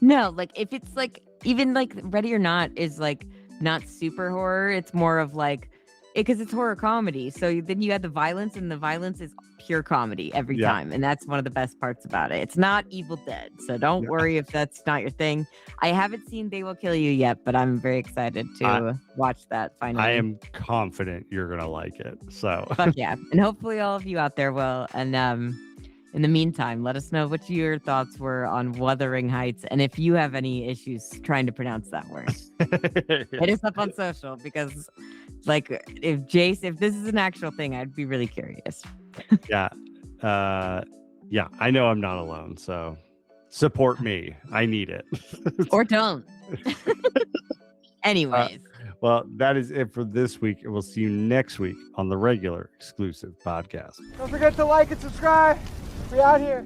No, like if it's like, even like Ready or Not is like not super horror. It's more of like, because it's horror comedy. So then you add the violence, and the violence is pure comedy every time. And that's one of the best parts about it. It's not Evil Dead. So don't worry if that's not your thing. I haven't seen They Will Kill You yet, but I'm very excited to watch that finally. I am confident you're going to like it. So fuck yeah. And hopefully all of you out there will. And in the meantime, let us know what your thoughts were on Wuthering Heights, and if you have any issues trying to pronounce that word. Hit us up on social, because like if this is an actual thing, I'd be really curious. Yeah. I know I'm not alone, so support me. I need it. Or don't. Anyways. Well, that is it for this week, and we'll see you next week on the regular exclusive podcast. Don't forget to like and subscribe. We out here.